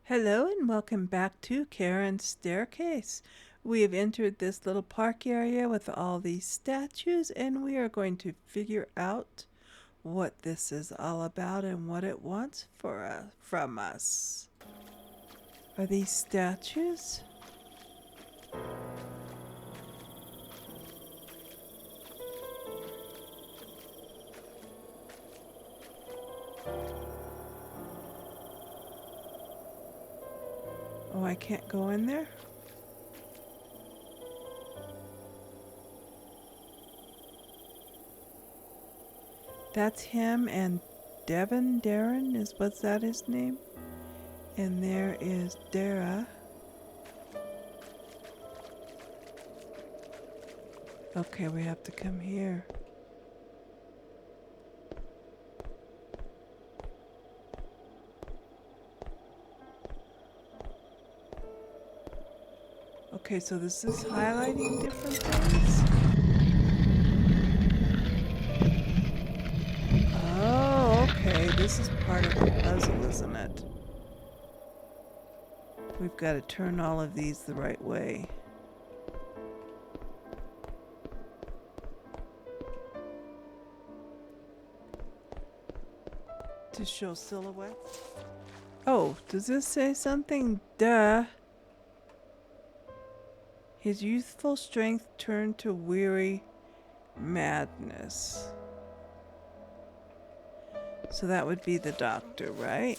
Hello and welcome back to Charon's Staircase. We have entered this little park area with all these statues and we are going to figure out what this is all about and what it wants from us. Are these statues? Oh, I can't go in there? That's him and Darren what's that his name? And there is Dara. Okay, we have to come here. Okay, so this is highlighting different things. Oh, okay, this is part of the puzzle, isn't it? We've got to turn all of these the right way. To show silhouettes. Oh, does this say something? Duh. His youthful strength turned to weary madness. So that would be the doctor, right?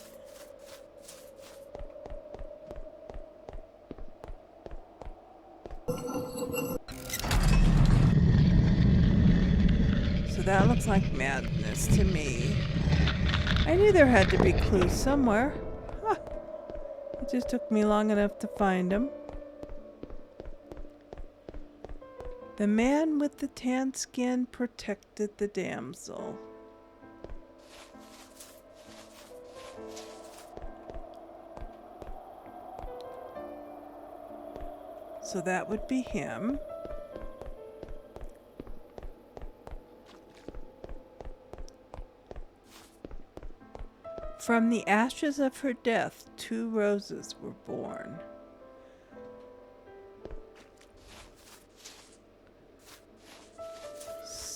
So that looks like madness to me. I knew there had to be clues somewhere. Huh. It just took me long enough to find them. The man with the tan skin protected the damsel. So that would be him. From the ashes of her death, 2 roses were born.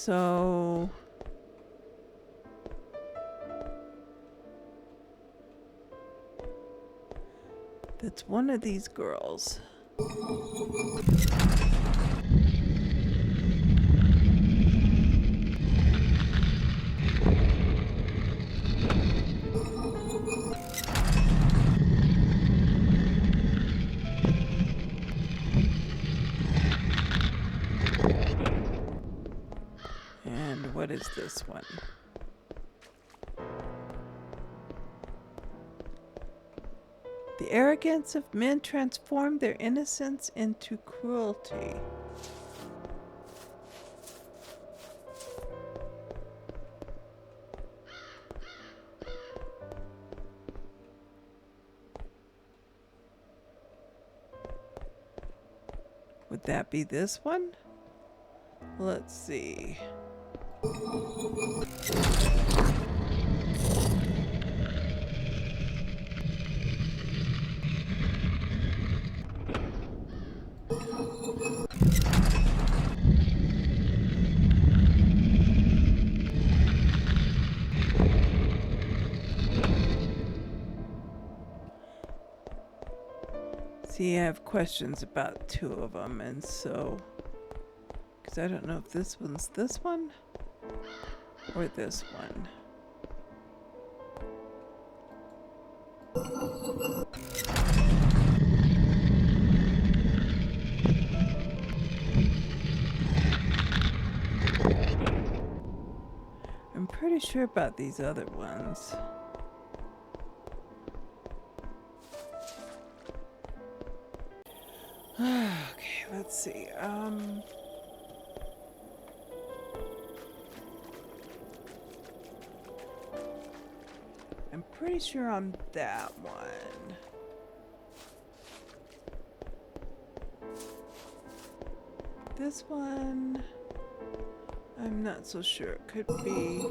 So that's one of these girls. And what is this one? The arrogance of men transformed their innocence into cruelty. Would that be this one? Let's see. See, I have questions about 2 of them, and so, because I don't know if this one's this one or this one. I'm pretty sure about these other ones. Okay, let's see. I'm pretty sure on that one. This one, I'm not so sure. It could be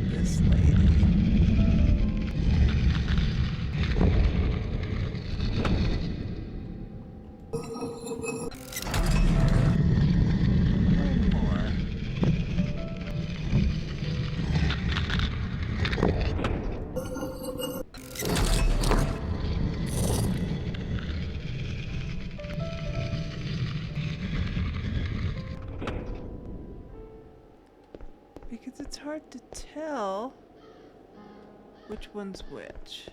this lady. Because it's hard to tell which one's which.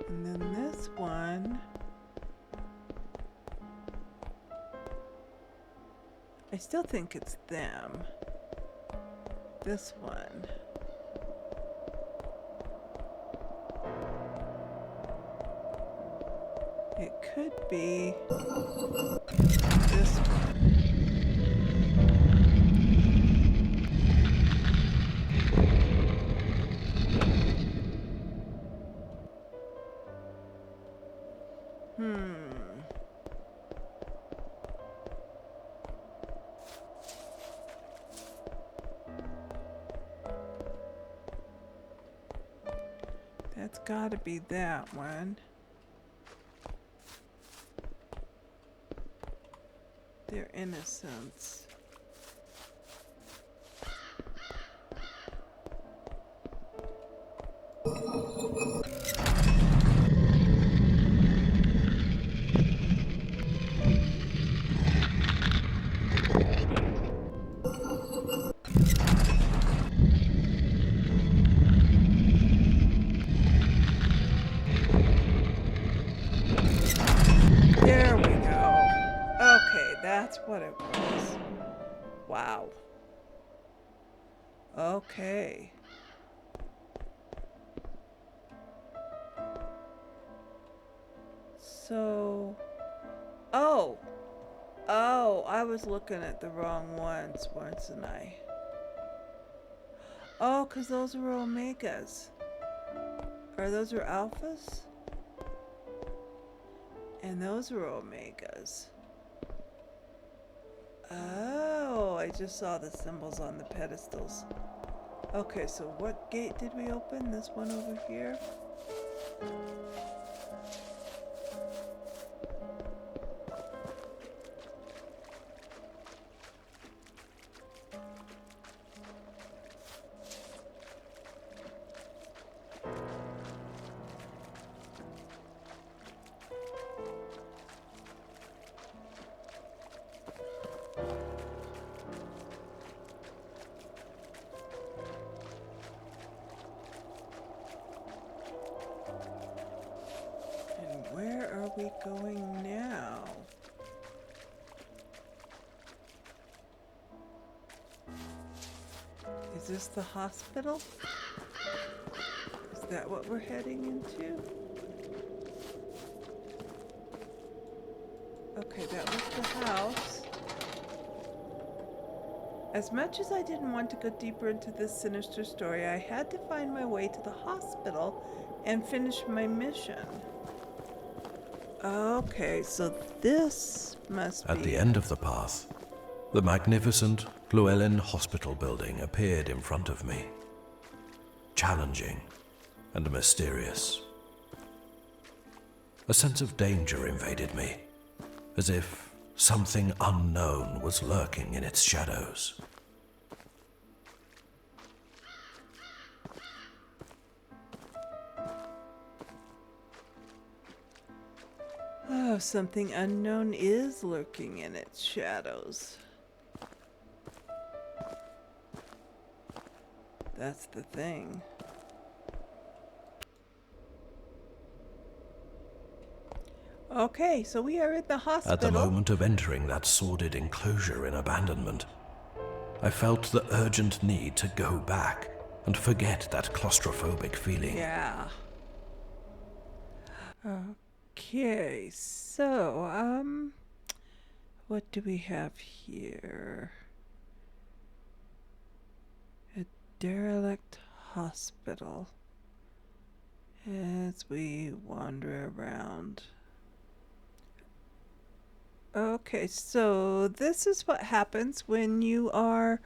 And then this one, I still think it's them. This one. It could be this one. That's gotta be that one. Their innocence. There we go. Okay, that's what it was. Wow. Okay. So, oh, I was looking at the wrong ones, wasn't I? Oh, 'cause those are omegas. Or those are alphas? And those are omegas. Oh, I just saw the symbols on the pedestals. Okay, so what gate did we open? This one over here? Where are we going now? Is this the hospital? Is that what we're heading into? Okay, that was the house. As much as I didn't want to go deeper into this sinister story, I had to find my way to the hospital and finish my mission. Okay, so this must be... At the end of the path, the magnificent Llewellyn Hospital building appeared in front of me. Challenging and mysterious. A sense of danger invaded me, as if something unknown was lurking in its shadows. Oh, something unknown is lurking in its shadows. That's the thing. Okay, so we are at the hospital. At the moment of entering that sordid enclosure in abandonment, I felt the urgent need to go back and forget that claustrophobic feeling. Yeah. Okay, so, what do we have here? A derelict hospital. As we wander around. Okay, so this is what happens when you are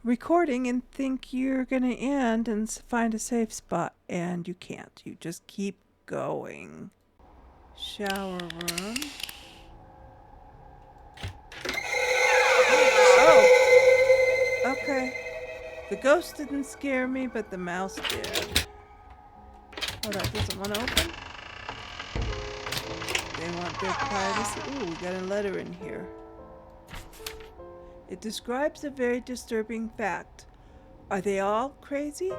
recording and think you're gonna end and find a safe spot, and you can't. You just keep going. Shower room. Oh! Okay. The ghost didn't scare me, but the mouse did. Oh, that doesn't want to open? They want their privacy. Ooh, we got a letter in here. It describes a very disturbing fact. Are they all crazy?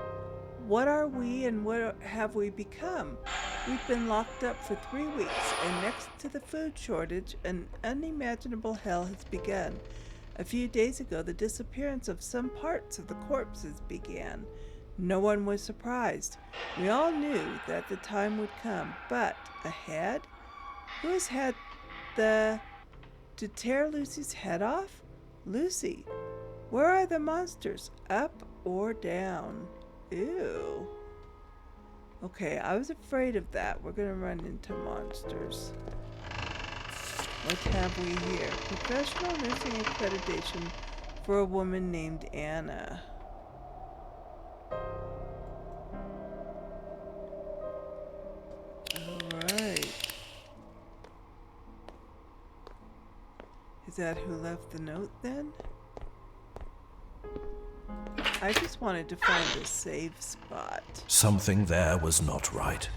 What are we and what have we become? We've been locked up for 3 weeks, and next to the food shortage, an unimaginable hell has begun. A few days ago, the disappearance of some parts of the corpses began. No one was surprised. We all knew that the time would come, but ahead? Who has had to tear Lucy's head off? Lucy, where are the monsters? Up or down? Ew. Okay, I was afraid of that. We're gonna run into monsters. What have we here? Professional nursing accreditation for a woman named Anna. Alright. Is that who left the note then? I just wanted to find a safe spot. Something there was not right.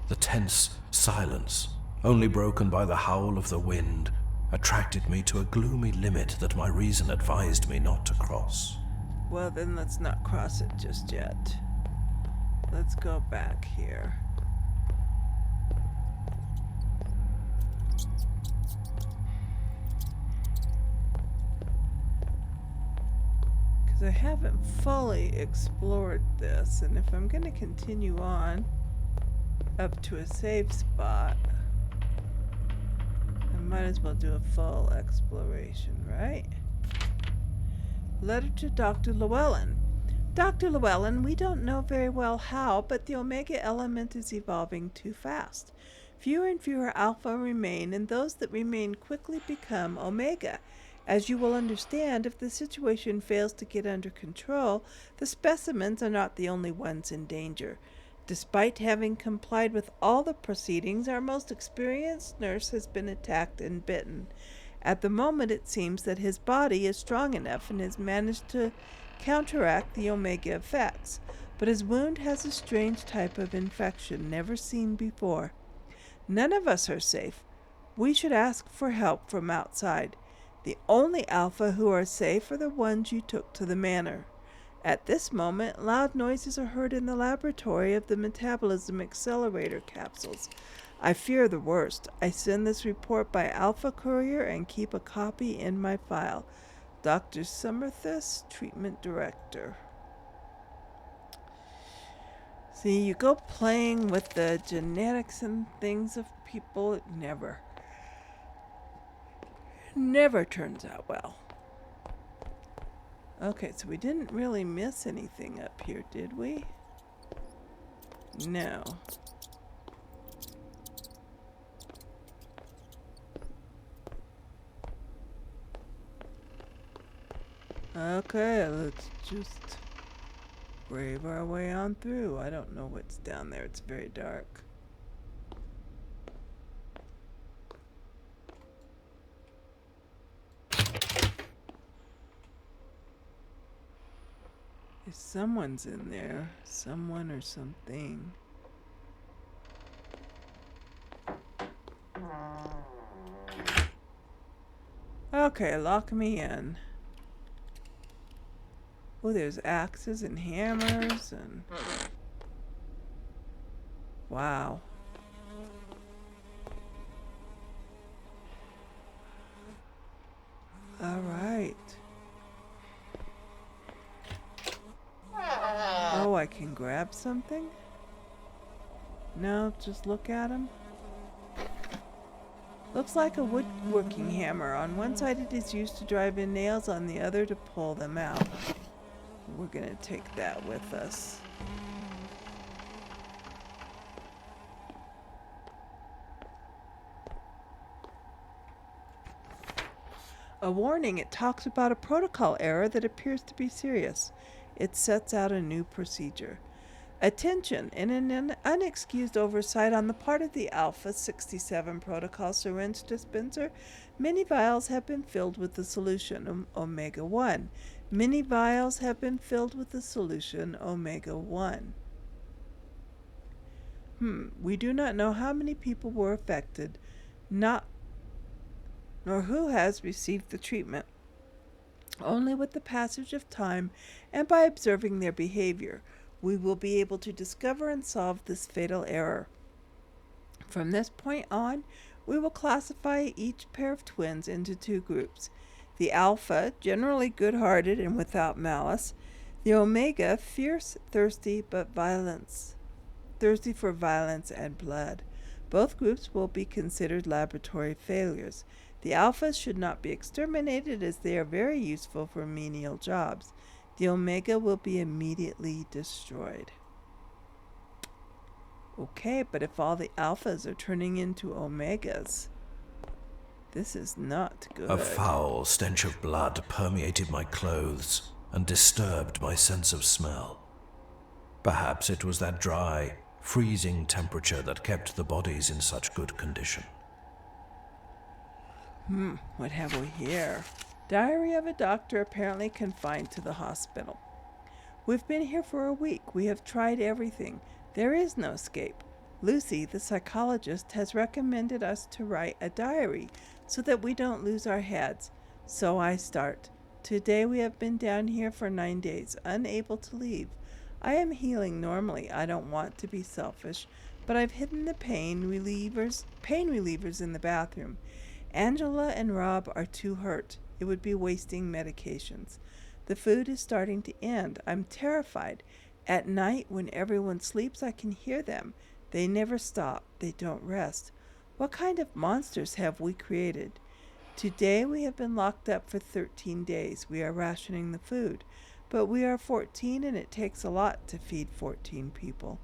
The tense silence, only broken by the howl of the wind, attracted me to a gloomy limit that my reason advised me not to cross. Well, then let's not cross it just yet. Let's go back here. Because I haven't fully explored this, and if I'm going to continue on up to a safe spot, I might as well do a full exploration, right? Letter to Dr. Llewellyn. Dr. Llewellyn, we don't know very well how, but the Omega element is evolving too fast. Fewer and fewer Alpha remain, and those that remain quickly become Omega. As you will understand, if the situation fails to get under control, the specimens are not the only ones in danger. Despite having complied with all the proceedings, our most experienced nurse has been attacked and bitten. At the moment, it seems that his body is strong enough and has managed to counteract the Omega effects, but his wound has a strange type of infection never seen before. None of us are safe. We should ask for help from outside. The only Alpha who are safe are the ones you took to the manor. At this moment, loud noises are heard in the laboratory of the metabolism accelerator capsules. I fear the worst. I send this report by Alpha Courier and keep a copy in my file. Dr. Summerthus, Treatment Director. See, you go playing with the genetics and things of people, it never turns out well. Okay, so we didn't really miss anything up here, did we? No. Okay, let's just brave our way on through. I don't know what's down there. It's very dark. If someone's in there, someone or something. Okay, lock me in. Oh, there's axes and hammers and... Wow. All right. Oh, I can grab something? No, just look at him. Looks like a woodworking hammer. On one side it is used to drive in nails, on the other to pull them out. We're gonna take that with us. A warning, it talks about a protocol error that appears to be serious. It sets out a new procedure. Attention! In an unexcused oversight on the part of the Alpha 67 protocol syringe dispenser, many vials have been filled with the solution Omega 1. Many vials have been filled with the solution Omega 1. We do not know how many people were affected. not nor who has received the treatment. Only with the passage of time and by observing their behavior, we will be able to discover and solve this fatal error. From this point on, we will classify each pair of twins into two groups. The alpha, generally good-hearted and without malice. The omega, fierce, thirsty for violence and blood. Both groups will be considered laboratory failures. The alphas should not be exterminated as they are very useful for menial jobs. The omega will be immediately destroyed. Okay, but if all the alphas are turning into omegas, this is not good. A foul stench of blood permeated my clothes and disturbed my sense of smell. Perhaps it was that dry, freezing temperature that kept the bodies in such good condition. What have we here? Diary of a doctor apparently confined to the hospital. We've been here for a week. We have tried everything. There is no escape. Lucy, the psychologist, has recommended us to write a diary so that we don't lose our heads. So I start. Today we have been down here for 9 days, unable to leave. I am healing normally. I don't want to be selfish, but I've hidden the pain relievers in the bathroom. Angela and Rob are too hurt. It would be wasting medications. The food is starting to end. I'm terrified. At night, when everyone sleeps, I can hear them. They never stop. They don't rest. What kind of monsters have we created? Today we have been locked up for 13 days. We are rationing the food. But we are 14 and it takes a lot to feed 14 people.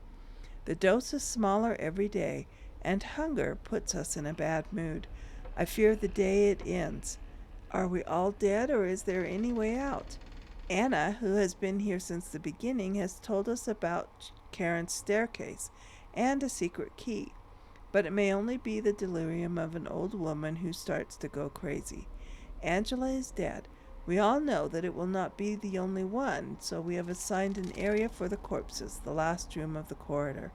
The dose is smaller every day, and hunger puts us in a bad mood. I fear the day it ends. Are we all dead, or is there any way out? Anna, who has been here since the beginning, has told us about Charon's staircase and a secret key, but it may only be the delirium of an old woman who starts to go crazy. Angela is dead. We all know that it will not be the only one, so we have assigned an area for the corpses, the last room of the corridor.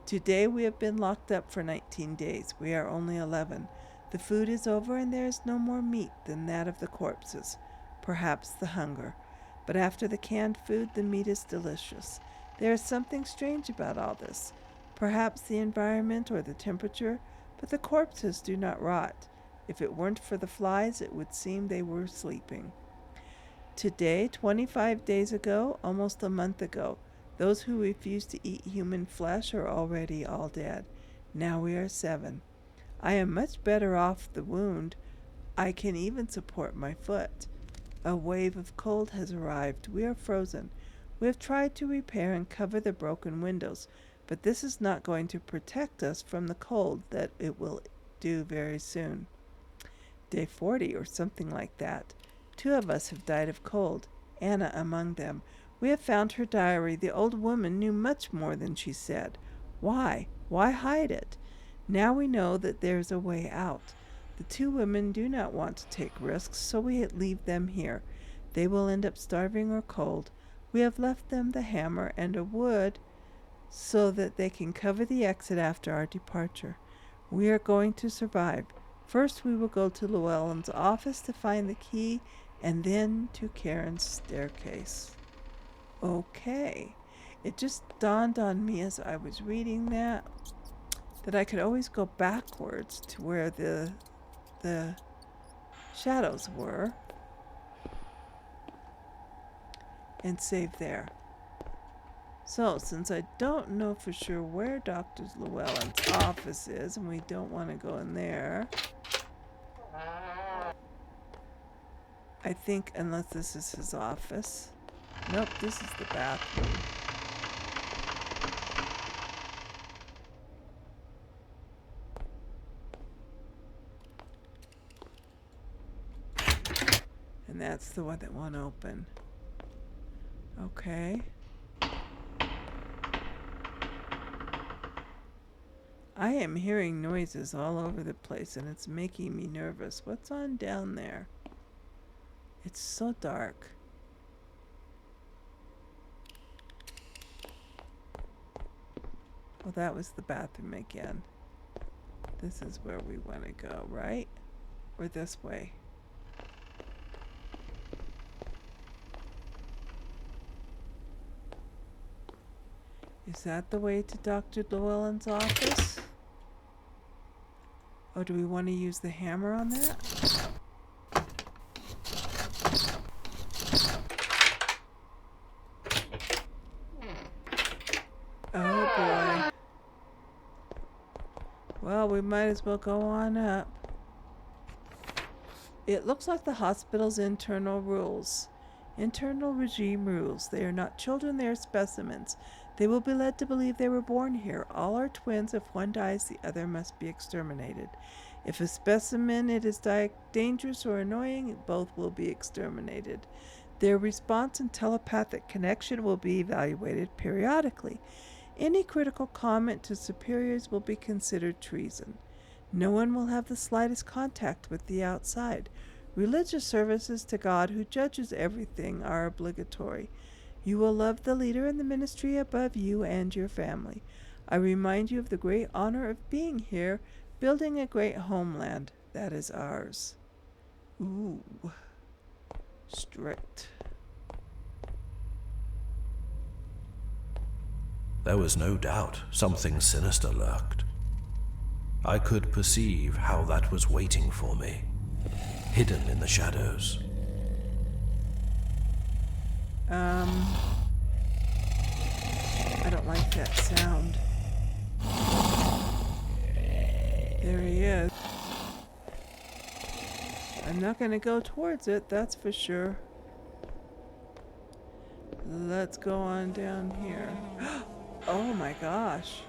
Today we have been locked up for 19 days. We are only 11. The food is over and there is no more meat than that of the corpses. Perhaps the hunger. But after the canned food, the meat is delicious. There is something strange about all this. Perhaps the environment or the temperature, but the corpses do not rot. If it weren't for the flies, it would seem they were sleeping. Today, 25 days ago, almost a month ago, those who refused to eat human flesh are already all dead. Now we are 7. I am much better off the wound. I can even support my foot. A wave of cold has arrived. We are frozen. We have tried to repair and cover the broken windows, but this is not going to protect us from the cold that it will do very soon. Day 40 or something like that. 2 of us have died of cold, Anna among them. We have found her diary. The old woman knew much more than she said. Why? Why hide it? Now we know that there is a way out. The 2 women do not want to take risks, so we leave them here. They will end up starving or cold. We have left them the hammer and a wood so that they can cover the exit after our departure. We are going to survive. First we will go to Llewellyn's office to find the key, and then to Charon's staircase. Okay. It just dawned on me as I was reading that I could always go backwards to where the shadows were and save there. So, since I don't know for sure where Dr. Llewellyn's office is, and we don't want to go in there, I think, unless this is his office. Nope, this is the bathroom. And that's the one that won't open. Okay. I am hearing noises all over the place and it's making me nervous. What's on down there? It's so dark. Well, that was the bathroom again. This is where we want to go, right? Or this way? Is that the way to Dr. Llewellyn's office? Oh, do we want to use the hammer on that? Oh boy. Well, we might as well go on up. It looks like the hospital's internal regime rules. They are not children, they are specimens. They will be led to believe they were born here. All are twins. If one dies, the other must be exterminated. If a specimen it is dangerous or annoying, both will be exterminated. Their response and telepathic connection will be evaluated periodically. Any critical comment to superiors will be considered treason. No one will have the slightest contact with the outside. Religious services to God, who judges everything, are obligatory. You will love the leader and the ministry above you and your family. I remind you of the great honor of being here, building a great homeland that is ours. Ooh, strict. There was no doubt something sinister lurked. I could perceive how that was waiting for me, hidden in the shadows. I don't like that sound. There he is. I'm not going to go towards it, that's for sure. Let's go on down here. Oh my gosh.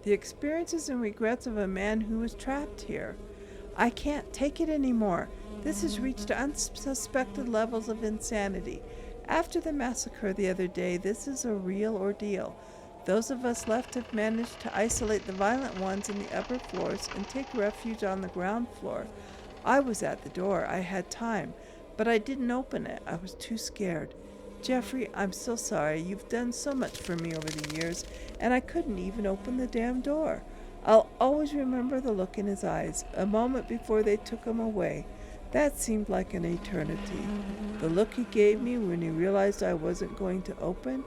The experiences and regrets of a man who was trapped here. I can't take it anymore. This has reached unsuspected levels of insanity. After the massacre the other day, this is a real ordeal. Those of us left have managed to isolate the violent ones in the upper floors and take refuge on the ground floor. I was at the door. I had time, but I didn't open it. I was too scared. Jeffrey, I'm so sorry. You've done so much for me over the years, and I couldn't even open the damn door. I'll always remember the look in his eyes, a moment before they took him away. That seemed like an eternity. The look he gave me when he realized I wasn't going to open,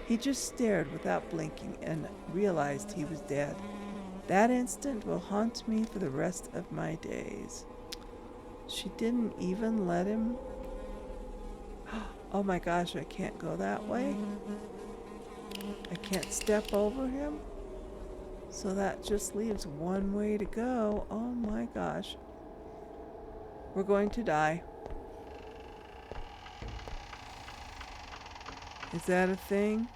he just stared without blinking and realized he was dead. That instant will haunt me for the rest of my days. She didn't even let him... Oh my gosh, I can't go that way. I can't step over him. So that just leaves one way to go. Oh my gosh. We're going to die. Is that a thing?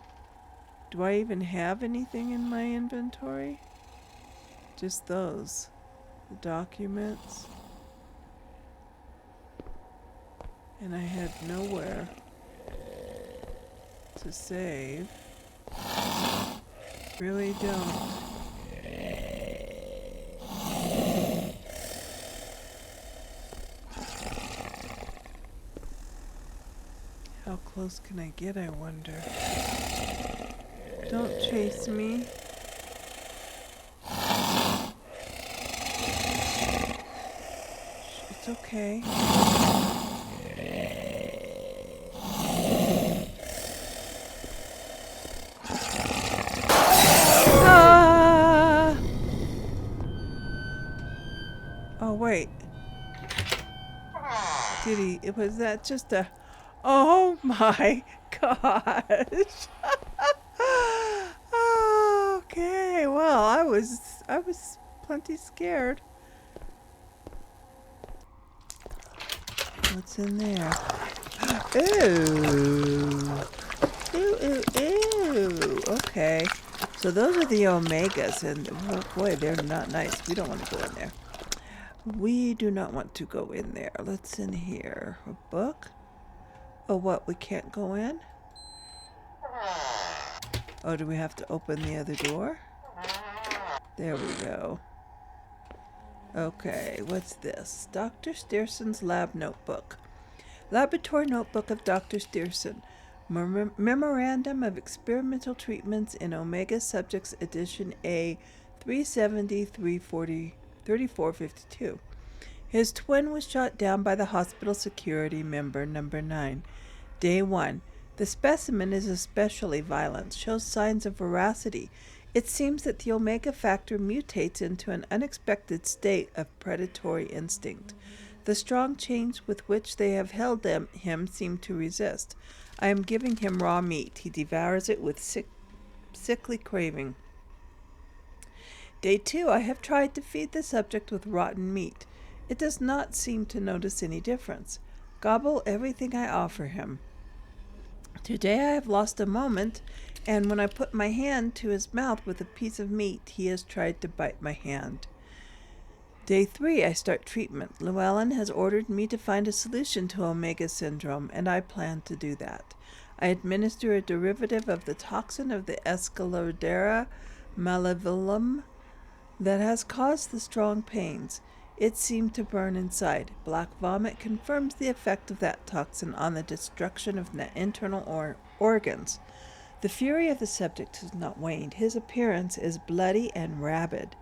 Do I even have anything in my inventory? Just those. The documents. And I had nowhere to save. Really don't. How close can I get, I wonder? Don't chase me. It's okay. Ah! Oh, wait. Did he? Was that just a... Oh my gosh. Okay, well, I was plenty scared. What's in there? Ooh. Ooh, ooh, ooh. Okay. So those are the omegas, and oh boy, they're not nice. We don't want to go in there. We do not want to go in there. Let's in here. A book? Oh, what? We can't go in? Oh, do we have to open the other door? There we go. Okay, what's this? Dr. Stearson's lab notebook. Laboratory notebook of Dr. Stearson. Memorandum of Experimental Treatments in Omega Subjects Edition A 370, 340, 3452. His twin was shot down by the hospital security member number 9. Day 1. The specimen is especially violent, shows signs of voracity. It seems that the omega factor mutates into an unexpected state of predatory instinct. The strong chains with which they have held him seem to resist. I am giving him raw meat. He devours it with sickly craving. Day 2. I have tried to feed the subject with rotten meat. It does not seem to notice any difference. Gobble everything I offer him. Today I have lost a moment, and when I put my hand to his mouth with a piece of meat, he has tried to bite my hand. Day 3, I start treatment. Llewellyn has ordered me to find a solution to Omega syndrome, and I plan to do that. I administer a derivative of the toxin of the Escalodera malevolum that has caused the strong pains. It seemed to burn inside. Black vomit confirms the effect of that toxin on the destruction of internal organs. The fury of the subject has not waned. His appearance is bloody and rabid.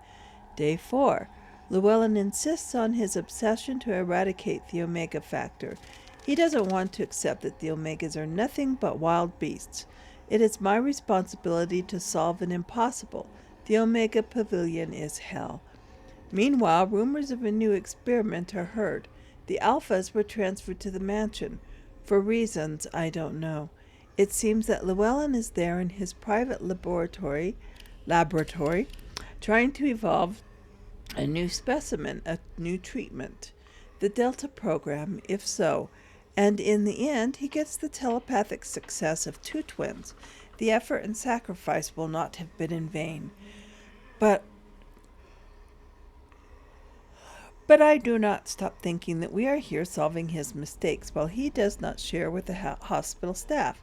Day 4. Llewellyn insists on his obsession to eradicate the omega factor. He doesn't want to accept that the omegas are nothing but wild beasts. It is my responsibility to solve an impossible. The Omega Pavilion is hell. Meanwhile, rumors of a new experiment are heard. The alphas were transferred to the mansion. For reasons I don't know. It seems that Llewellyn is there in his private laboratory, trying to evolve a new specimen, a new treatment. The Delta program, if so. And in the end, he gets the telepathic success of 2 twins. The effort and sacrifice will not have been in vain. But I do not stop thinking that we are here solving his mistakes while he does not share with the hospital staff.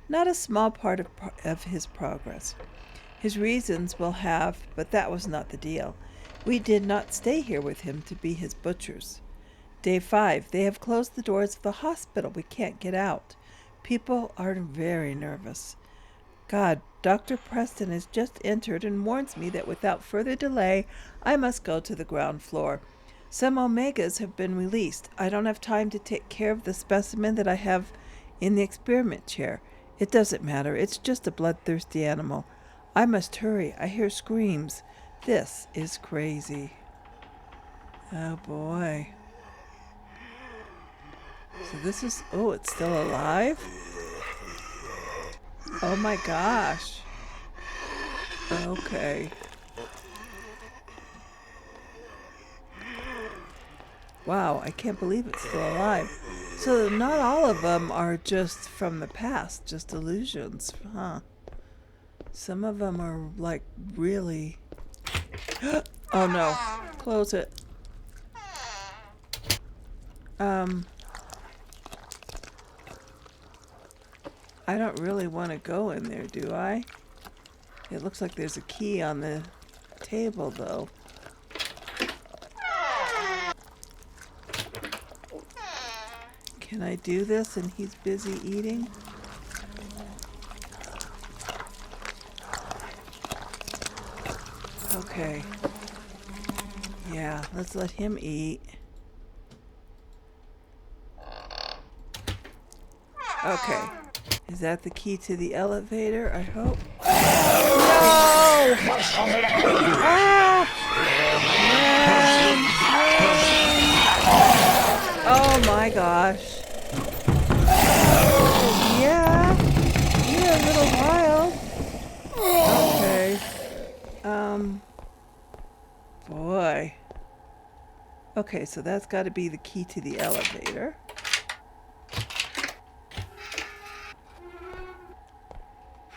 Not a small part of his progress. His reasons will have, but that was not the deal. We did not stay here with him to be his butchers. Day 5. They have closed the doors of the hospital. We can't get out. People are very nervous. God, Dr. Preston has just entered and warns me that without further delay, I must go to the ground floor. Some omegas have been released. I don't have time to take care of the specimen that I have in the experiment chair. It doesn't matter. It's just a bloodthirsty animal. I must hurry. I hear screams. This is crazy. Oh boy. So this is... Oh, it's still alive? Oh my gosh. Okay. Wow, I can't believe it's still alive. So not all of them are just from the past, just illusions, huh? Some of them are like really... Oh no, close it. I don't really want to go in there, do I? It looks like there's a key on the table, though. Can I do this and he's busy eating? Okay. Yeah, let's let him eat. Okay. Is that the key to the elevator? I hope. No! Ah! Oh my gosh. Yeah. You're a little wild. Okay. Boy. Okay, so that's got to be the key to the elevator.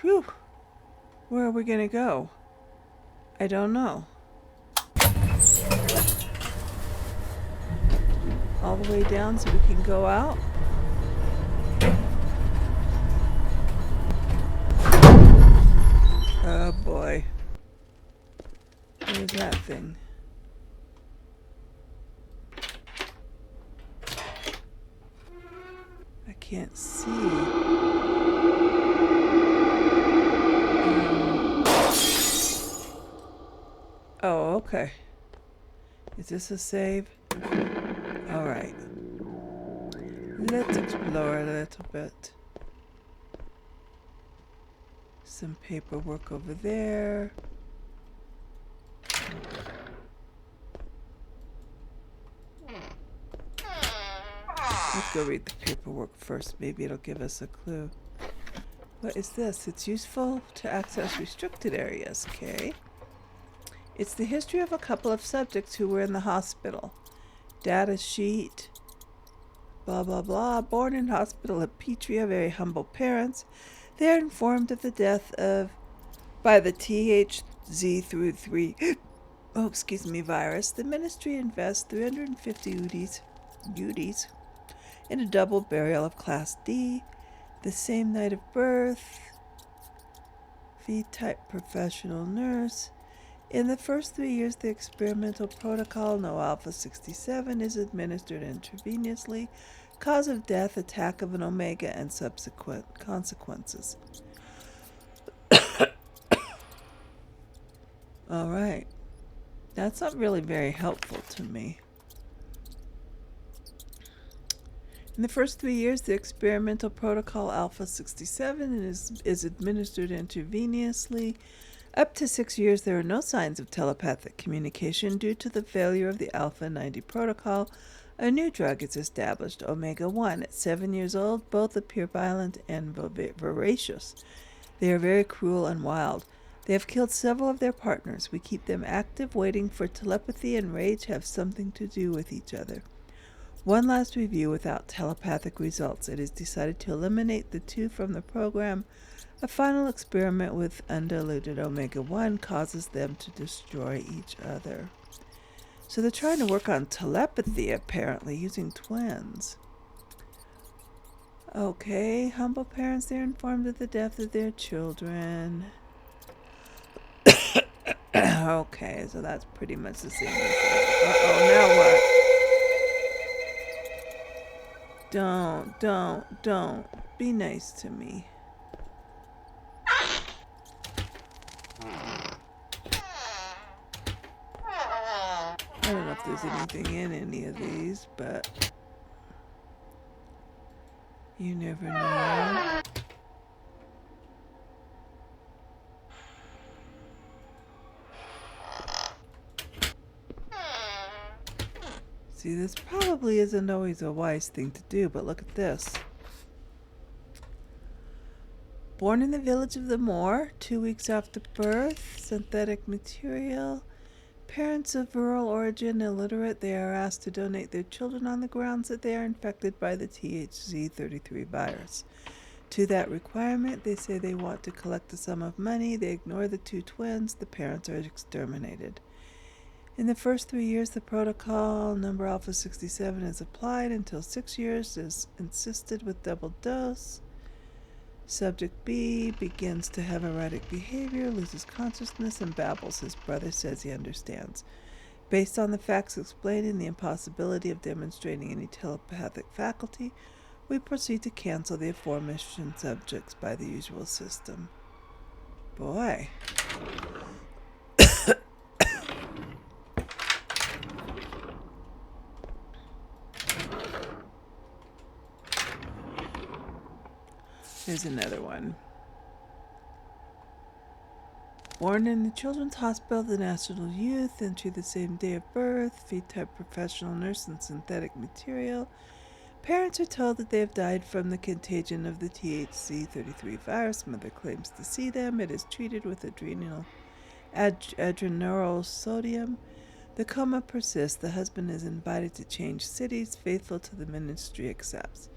Whew. Where are we going to go? I don't know. All the way down so we can go out? Oh boy. What is that thing? I can't see. Okay. Is this a save? Alright. Let's explore a little bit. Some paperwork over there. Let's go read the paperwork first. Maybe it'll give us a clue. What is this? It's useful to access restricted areas. Okay. It's the history of a couple of subjects who were in the hospital. Data sheet. Blah, blah, blah. Born in hospital at Petria, very humble parents. They are informed of the death by the THZ-3 virus. The ministry invests 350 UDs in a double burial of Class D, the same night of birth, V-type professional nurse. In the first 3 years, the experimental protocol, no Alpha-67, is administered intravenously. Cause of death, attack of an Omega and subsequent consequences. All right. That's not really very helpful to me. In the first 3 years, the experimental protocol Alpha-67 is administered intravenously. Up to 6 years, there are no signs of telepathic communication due to the failure of the Alpha-90 protocol. A new drug is established, Omega-1. At 7 years old, both appear violent and voracious. They are very cruel and wild. They have killed several of their partners. We keep them active, waiting for telepathy and rage have something to do with each other. One last review without telepathic results. It is decided to eliminate the two from the program. A final experiment with undiluted Omega-1 causes them to destroy each other. So they're trying to work on telepathy, apparently, using twins. Okay, humble parents, they're informed of the death of their children. Okay, so that's pretty much the same. Uh-oh, now what? Don't. Be nice to me. I don't know if there's anything in any of these, but you never know. See, this probably isn't always a wise thing to do, but look at this. Born in the village of the Moor, 2 weeks after birth, synthetic material. Parents of rural origin, illiterate, they are asked to donate their children on the grounds that they are infected by the THZ-33 virus. To that requirement, they say they want to collect a sum of money. They ignore the two twins. The parents are exterminated. In the first 3 years, the protocol number Alpha-67 is applied. Until 6 years is insisted with double dose. Subject B begins to have erratic behavior, loses consciousness, and babbles. His brother says he understands. Based on the facts explaining the impossibility of demonstrating any telepathic faculty, we proceed to cancel the aforementioned subjects by the usual system. Boy. Here's another one. Born in the Children's Hospital of the National Youth, entry the same day of birth, V-type professional nurse and synthetic material. Parents are told that they have died from the contagion of the THZ-33 virus. Mother claims to see them. It is treated with adrenal sodium. The coma persists. The husband is invited to change cities. Faithful to the ministry accepts.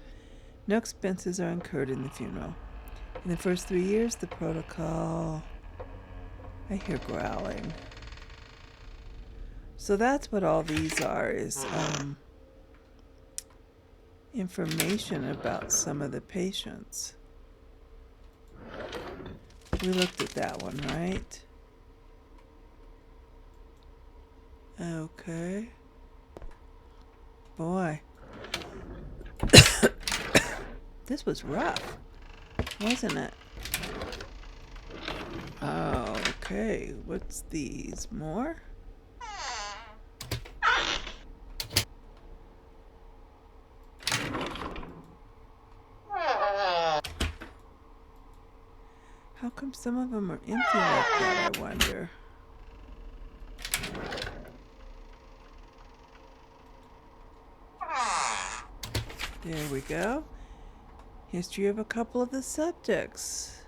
No expenses are incurred in the funeral. In the first 3 years, the protocol... I hear growling. So that's what all these are, is information about some of the patients. We looked at that one, right? Okay. Boy. This was rough, wasn't it? Oh, okay. What's these? More? How come some of them are empty like that, I wonder? There we go. History of a couple of the subjects.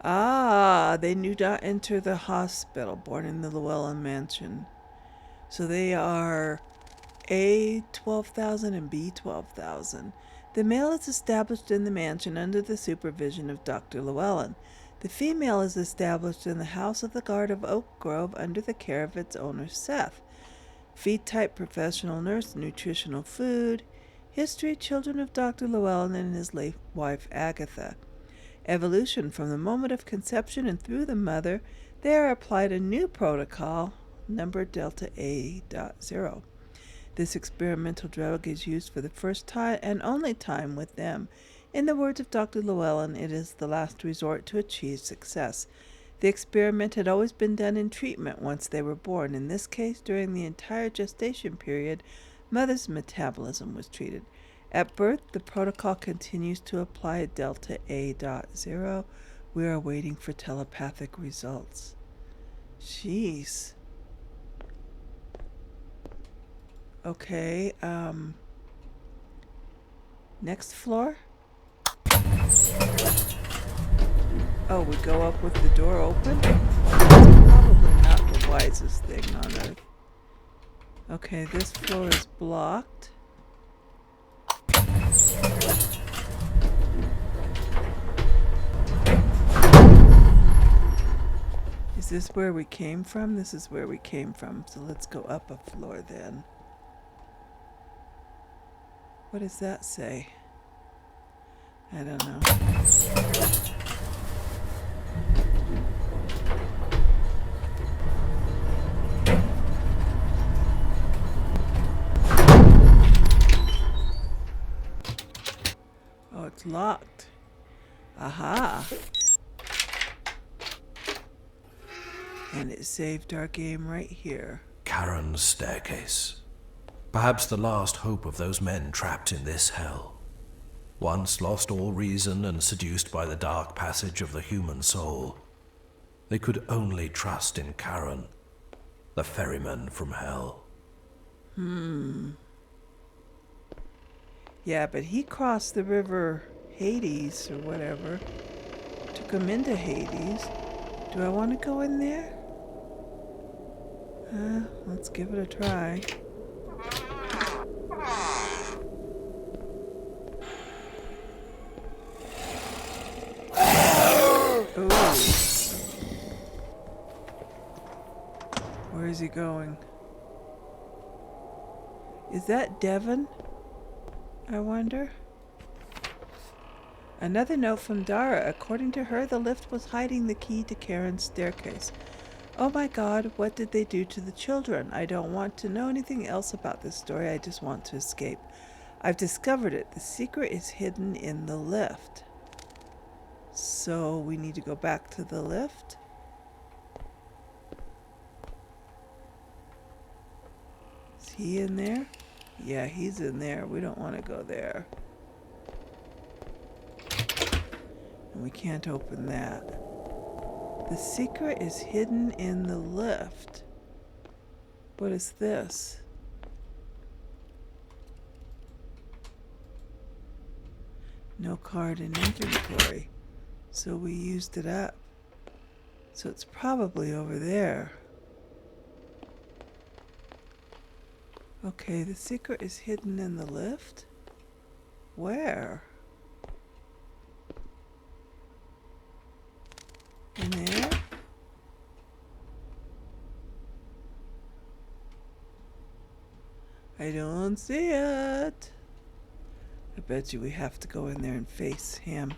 Ah, they do not enter the hospital, born in the Llewellyn mansion. So they are A 12,000 and B 12,000. The male is established in the mansion under the supervision of Dr. Llewellyn. The female is established in the house of the guard of Oack Grove under the care of its owner, Seth. Feed type professional nurse, nutritional food. History, children of Dr. Llewellyn and his late wife, Agatha. Evolution, from the moment of conception and through the mother, they are applied a new protocol, number delta A.0. This experimental drug is used for the first time and only time with them. In the words of Dr. Llewellyn, it is the last resort to achieve success. The experiment had always been done in treatment once they were born. In this case, during the entire gestation period, mother's metabolism was treated. At birth, the protocol continues to apply delta A.0. We are waiting for telepathic results. Jeez. Okay, next floor? Oh, we go up with the door open? Probably not the wisest thing on earth. Okay, this floor is blocked. Is this where we came from? This is where we came from, so let's go up a floor then. What does that say? I don't know. Oh, it's locked. Aha. And it saved our game right here. Charon's staircase. Perhaps the last hope of those men trapped in this hell. Once lost all reason and seduced by the dark passage of the human soul, they could only trust in Charon, the ferryman from hell. Yeah, but he crossed the river Hades or whatever. Took him into Hades. Do I want to go in there? Let's give it a try. Ooh. Where is he going? Is that Devon? I wonder. Another note from Dara. According to her, the lift was hiding the key to Charon's staircase. Oh my God, what did they do to the children? I don't want to know anything else about this story. I just want to escape. I've discovered it. The secret is hidden in the lift. So we need to go back to the lift. Is he in there? Yeah, he's in there. We don't want to go there. And we can't open that. The secret is hidden in the lift. What is this? No card in inventory. So we used it up. So it's probably over there. Okay, the secret is hidden in the lift? Where? In there? I don't see it. I bet you we have to go in there and face him.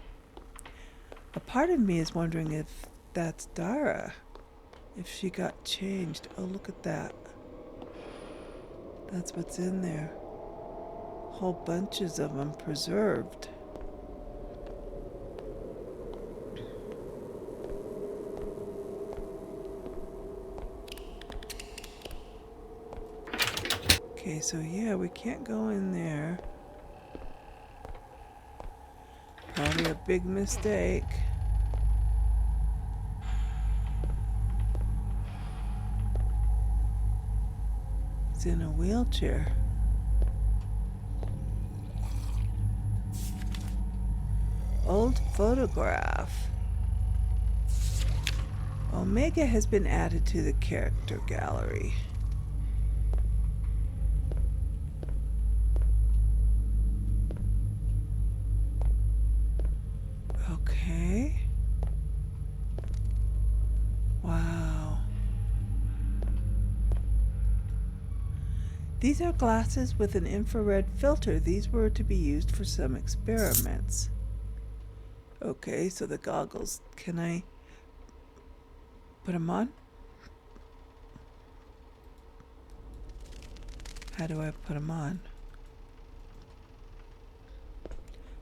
A part of me is wondering if that's Dara. If she got changed. Oh, look at that. That's what's in there. Whole bunches of them preserved. Okay, so yeah, we can't go in there. Probably a big mistake. He's in a wheelchair. Old photograph. Omega has been added to the character gallery. Okay. Wow. These are glasses with an infrared filter. These were to be used for some experiments. Okay, so the goggles, can I put them on? How do I put them on?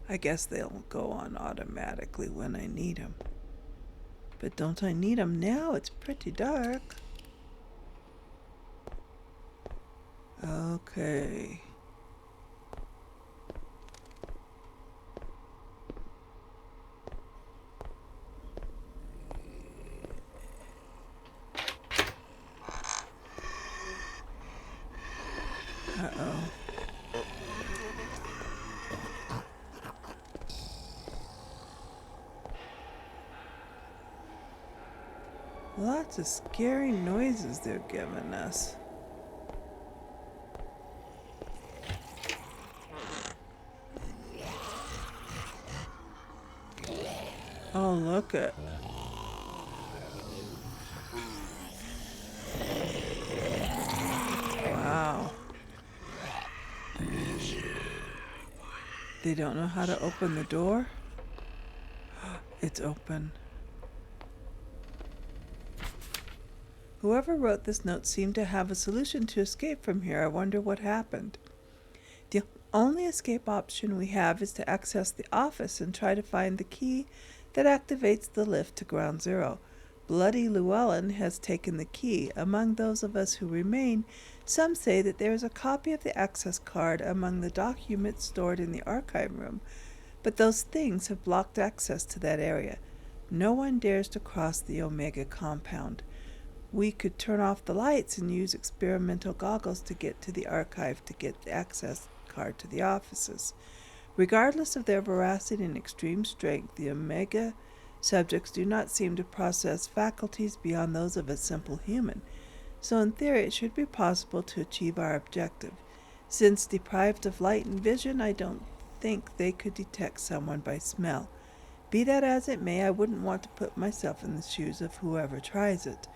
I guess they'll go on automatically when I need them. But don't I need them now? It's pretty dark. Okay. Uh-oh. Lots of scary noises they're giving us. Oh, look at. Wow. They don't know how to open the door? It's open. Whoever wrote this note seemed to have a solution to escape from here. I wonder what happened. The only escape option we have is to access the office and try to find the key that activates the lift to ground zero. Bloody Llewellyn has taken the key. Among those of us who remain, some say that there is a copy of the access card among the documents stored in the archive room, but those things have blocked access to that area. No one dares to cross the Omega compound. We could turn off the lights and use experimental goggles to get to the archive to get the access card to the offices. Regardless of their veracity and extreme strength, the Omega subjects do not seem to possess faculties beyond those of a simple human. So in theory, it should be possible to achieve our objective. Since deprived of light and vision, I don't think they could detect someone by smell. Be that as it may, I wouldn't want to put myself in the shoes of whoever tries it.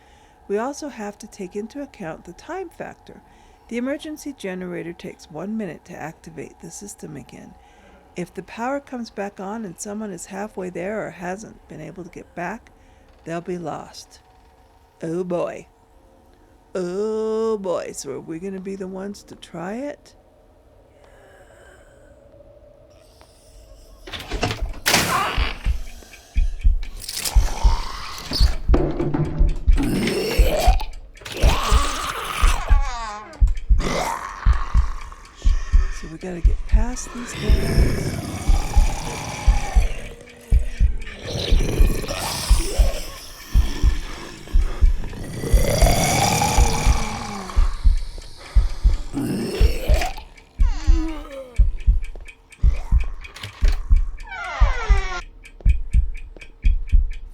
We also have to take into account the time factor. The emergency generator takes 1 minute to activate the system again. If the power comes back on and someone is halfway there or hasn't been able to get back, they'll be lost. Oh boy. Oh boy. So are we going to be the ones to try it? So we got to get past these guys.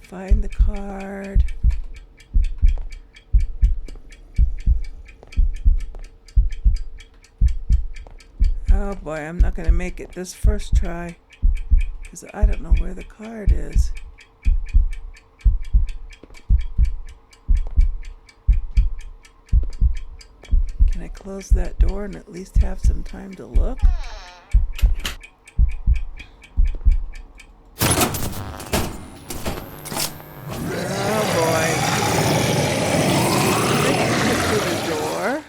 Find the card. Oh boy, I'm not going to make it this first try because I don't know where the card is. Can I close that door and at least have some time to look? Oh boy. Get to the door.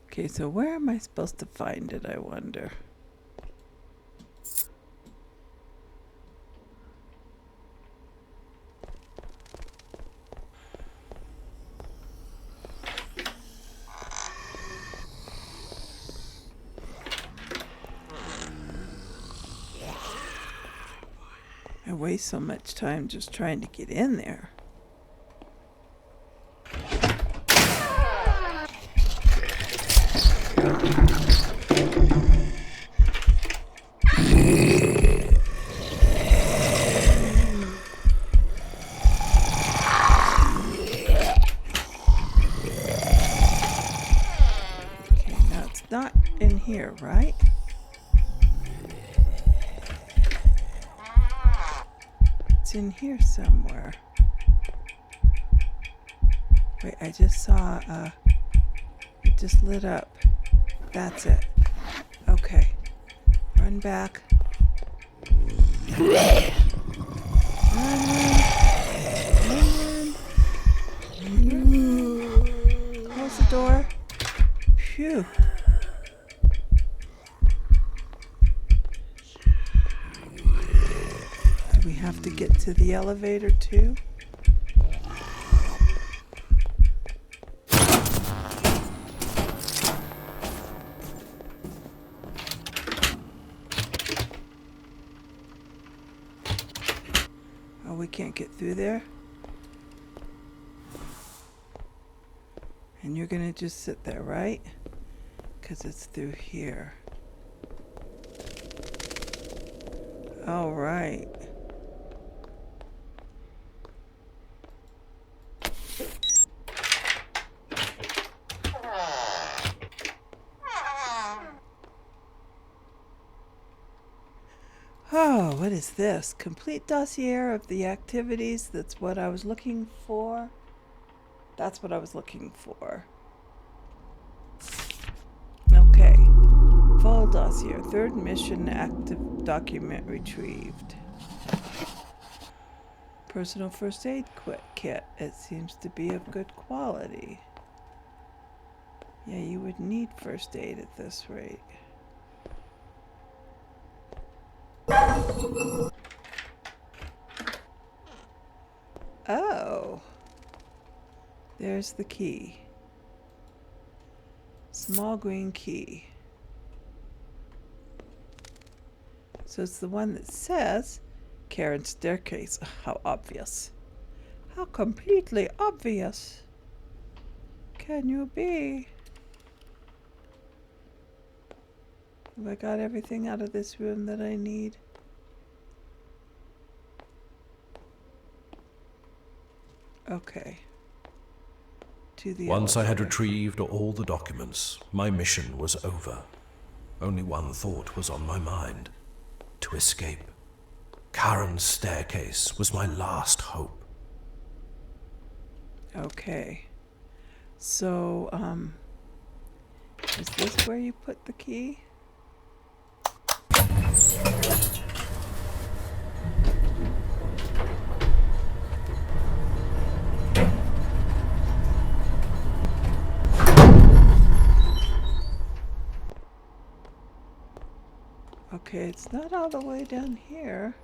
Okay, so where am I supposed to find it, I wonder? I waste so much time just trying to get in there. Okay, now it's not in here, right? It's in here somewhere. Wait, I just saw, it just lit up. That's it. Okay. Run back. Run. Close the door. Phew. Do we have to get to the elevator too? Oh, we can't get through there? And you're gonna just sit there, right? Because it's through here. All right. Oh, what is this? Complete dossier of the activities. That's what I was looking for. That's what I was looking for. Okay. Full dossier. Third mission, active document retrieved. Personal first aid kit. It seems to be of good quality. Yeah, you would need first aid at this rate. Oh. There's the key. Small green key. So it's the one that says Charon's staircase. How obvious. How completely obvious can you be? Have I got everything out of this room that I need? Okay. To the Once I had elevator. retrieved all the documents, my mission was over. Only one thought was on my mind: to escape. Charon's staircase was my last hope. Okay. So, is this where you put the key? Okay, it's not all the way down here.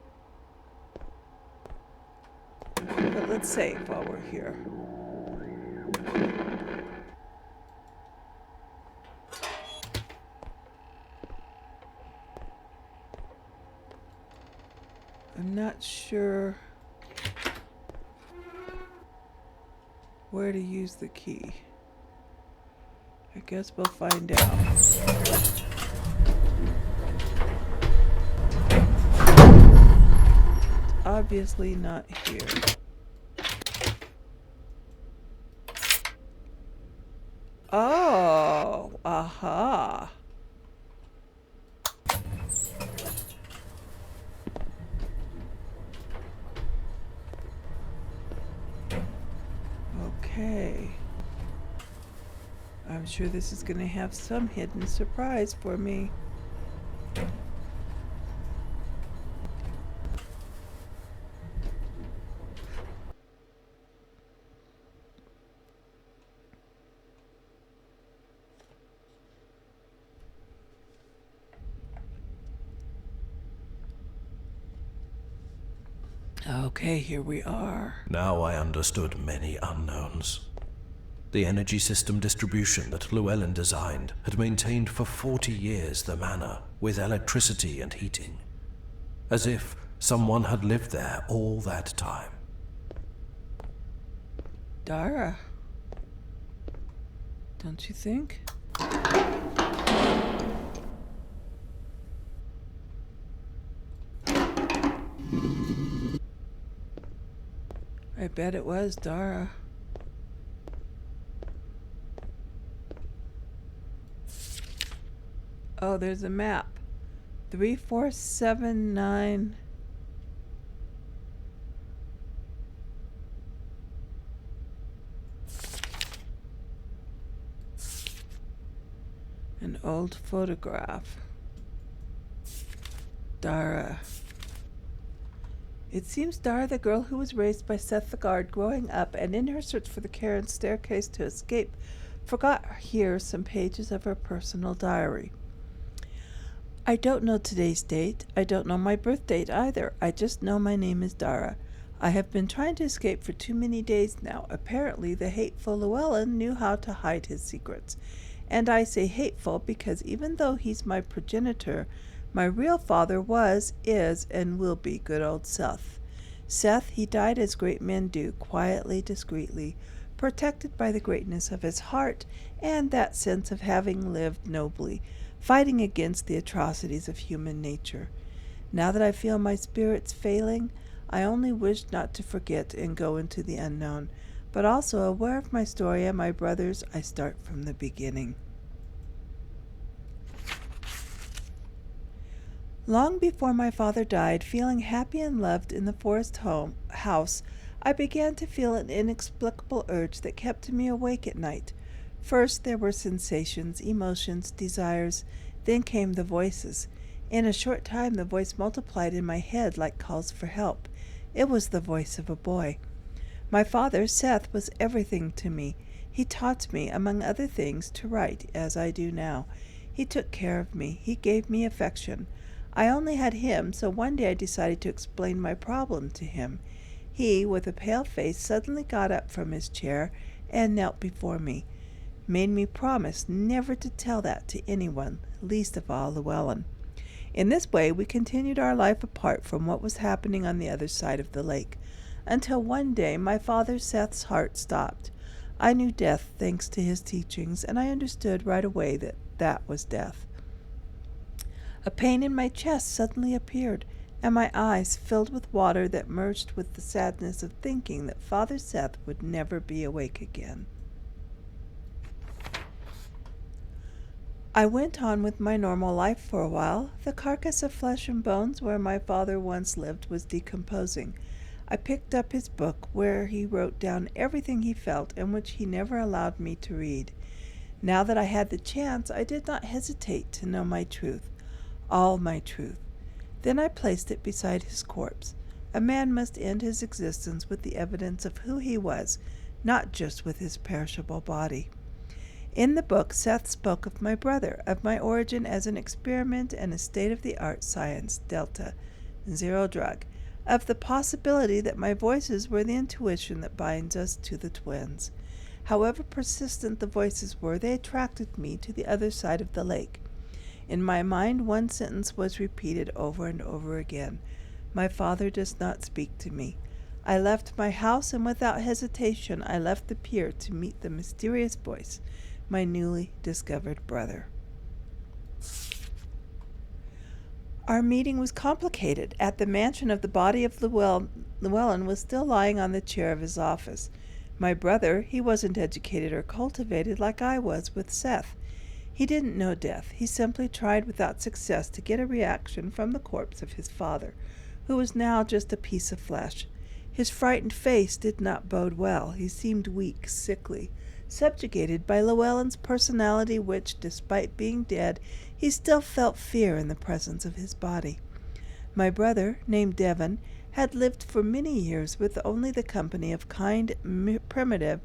But let's save while we're here. I'm not sure where to use the key. I guess we'll find out. Obviously not here. Oh, aha. Okay. I'm sure this is going to have some hidden surprise for me. Okay, here we are. Now I understood many unknowns. The energy system distribution that Llewellyn designed had maintained for 40 years the manor with electricity and heating. As if Someone had lived there all that time. Dara, don't you think? I bet it was Dara. Oh, there's a map. 3479. An old photograph. Dara. It seems Dara, the girl who was raised by Seth the guard growing up and in her search for the Charon staircase to escape, forgot here some pages of her personal diary. I don't know today's date. I don't know my birth date either. I just know my name is Dara. I have been trying to escape for too many days now. Apparently the hateful Llewellyn knew how to hide his secrets. And I say hateful because even though he's my progenitor, my real father was, is, and will be good old Seth. Seth, he died as great men do, quietly, discreetly, protected by the greatness of his heart and that sense of having lived nobly, fighting against the atrocities of human nature. Now that I feel my spirits failing, I only wish not to forget and go into the unknown, but also aware of my story and my brother's, I start from the beginning. Long before my father died, feeling happy and loved in the forest house, I began to feel an inexplicable urge that kept me awake at night. First there were sensations, emotions, desires, then came the voices. In a short time the voice multiplied in my head like calls for help. It was the voice of a boy. My father, Seth, was everything to me. He taught me, among other things, to write, as I do now. He took care of me. He gave me affection. I only had him, so one day I decided to explain my problem to him. He, with a pale face, suddenly got up from his chair and knelt before me, made me promise never to tell that to anyone, least of all Llewellyn. In this way we continued our life apart from what was happening on the other side of the lake, until one day my father Seth's heart stopped. I knew death thanks to his teachings, and I understood right away that that was death. A pain in my chest suddenly appeared, and my eyes filled with water that merged with the sadness of thinking that Father Seth would never be awake again. I went on with my normal life for a while. The carcass of flesh and bones where my father once lived was decomposing. I picked up his book where he wrote down everything he felt and which he never allowed me to read. Now that I had the chance, I did not hesitate to know my truth. All my truth. Then I placed it beside his corpse. A man must end his existence with the evidence of who he was, not just with his perishable body. In the book, Seth spoke of my brother, of my origin as an experiment and a state-of-the-art science, Delta, zero drug, of the possibility that my voices were the intuition that binds us to the twins. However persistent the voices were, they attracted me to the other side of the lake. In my mind, one sentence was repeated over and over again. My father does not speak to me. I left my house, and without hesitation I left the pier to meet the mysterious voice, my newly discovered brother. Our meeting was complicated. At the mansion of the body of Llewellyn was still lying on the chair of his office. My brother, he wasn't educated or cultivated like I was with Seth. He didn't know death. He simply tried without success to get a reaction from the corpse of his father, who was now just a piece of flesh. His frightened face did not bode well. He seemed weak, sickly, subjugated by Llewellyn's personality which, despite being dead, he still felt fear in the presence of his body. My brother, named Devon, had lived for many years with only the company of kind, primitive,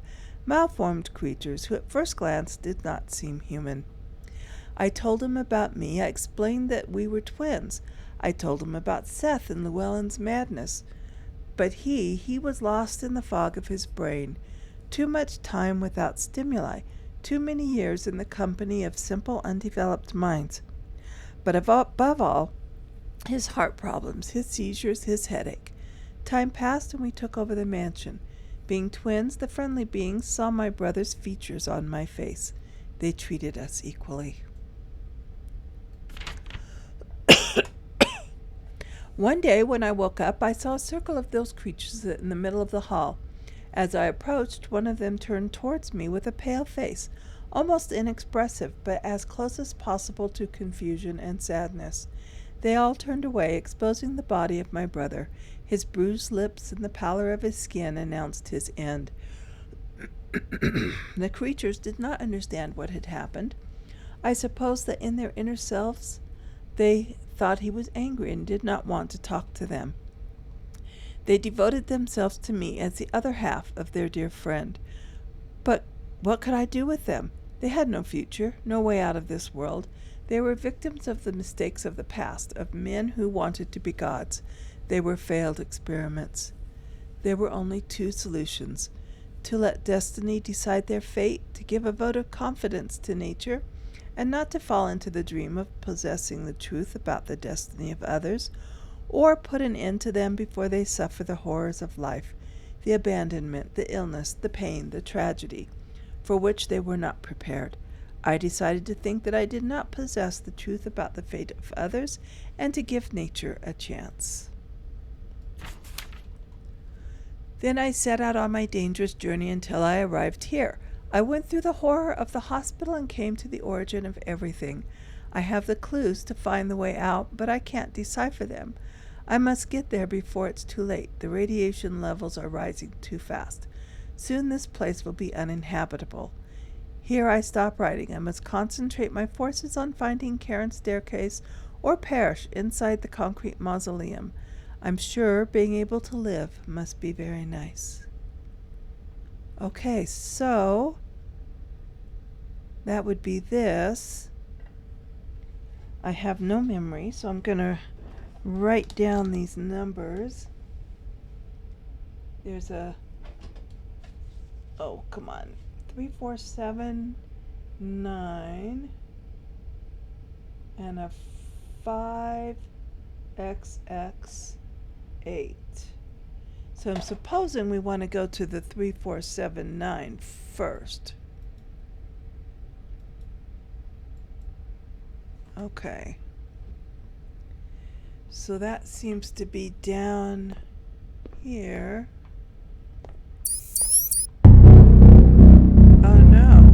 malformed creatures who at first glance did not seem human. I told him about me. I explained that we were twins. I told him about Seth and Llewellyn's madness. But he was lost in the fog of his brain. Too much time without stimuli. Too many years in the company of simple, undeveloped minds. But above all, His heart problems, his seizures, his headache. Time passed and we took over the mansion. Being twins, the friendly beings saw my brother's features on my face. They treated us equally. One day when I woke up, I saw a circle of those creatures in the middle of the hall. As I approached, one of them turned towards me with a pale face, almost inexpressive, but as close as possible to confusion and sadness. They all turned away, exposing the body of my brother. His bruised lips and the pallor of his skin announced his end. The creatures did not understand what had happened. I suppose that in their inner selves they thought he was angry and did not want to talk to them. They devoted themselves to me as the other half of their dear friend. But what could I do with them? They had no future, no way out of this world. They were victims of the mistakes of the past, of men who wanted to be gods. They were failed experiments. There were only two solutions: to let destiny decide their fate, to give a vote of confidence to nature, and not to fall into the dream of possessing the truth about the destiny of others, or put an end to them before they suffer the horrors of life, the abandonment, the illness, the pain, the tragedy, for which they were not prepared. I decided to think that I did not possess the truth about the fate of others, and to give nature a chance. Then I set out on my dangerous journey until I arrived here. I went through the horror of the hospital and came to the origin of everything. I have the clues to find the way out, but I can't decipher them. I must get there before it's too late. The radiation levels are rising too fast. Soon this place will be uninhabitable. Here I stop writing. I must concentrate my forces on finding Charon's staircase or perish inside the concrete mausoleum. I'm sure being able to live must be very nice. Okay, so that would be this. I have no memory, so I'm going to write down these numbers. There's a, oh, come on, 3479 and a 5XX8. So I'm supposing we want to go to the 3479 first. Okay. So that seems to be down here. Oh no.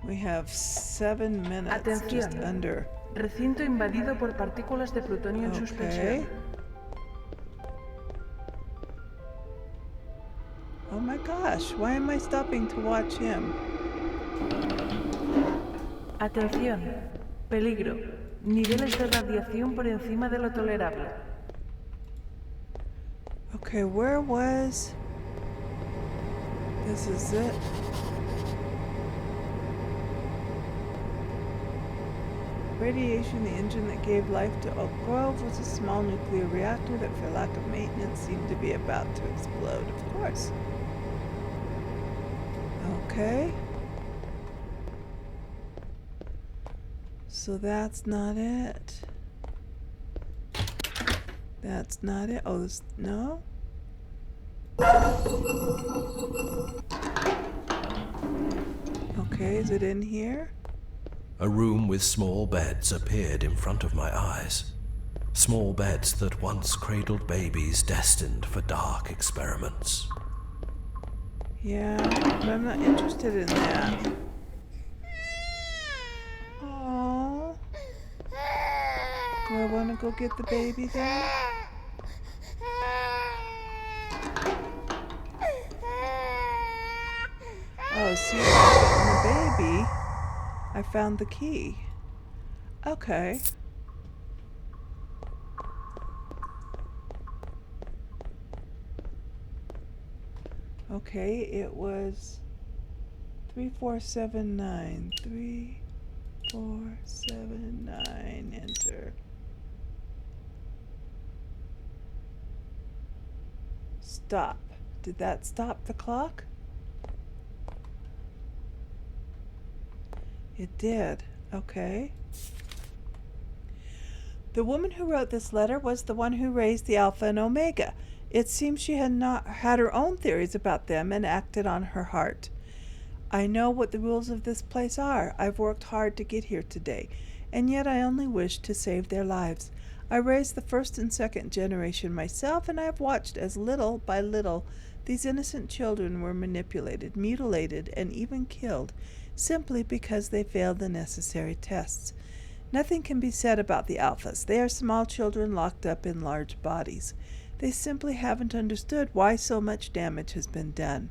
We have 7 minutes. Atención. Just under. Recinto invadido por partículas de plutonio en suspensión. Oh my gosh, why am I stopping to watch him? Atención. Peligro. Niveles de radiación por encima de lo tolerable. Okay, where was... This is it. Radiation, the engine that gave life to Oack Grove, was a small nuclear reactor that, for lack of maintenance, seemed to be about to explode. Of course. Okay. So that's not it. That's not it. Oh, this, no? Okay, is it in here? A room with small beds appeared in front of my eyes. Small beds that once cradled babies destined for dark experiments. Yeah, but I'm not interested in that. Aww. Do I want to go get the baby then? Oh, see, by getting the baby, I found the key. Okay. Okay, it was 3479. 3479. Enter. Stop. Did that stop the clock? It did. Okay. The woman who wrote this letter was the one who raised the Alpha and Omega. It seems she had not had her own theories about them and acted on her heart. I know what the rules of this place are. I've worked hard to get here today, and yet I only wish to save their lives. I raised the first and second generation myself, and I have watched as little by little these innocent children were manipulated, mutilated, and even killed, simply because they failed the necessary tests. Nothing can be said about the Alphas. They are small children locked up in large bodies. They simply haven't understood why so much damage has been done.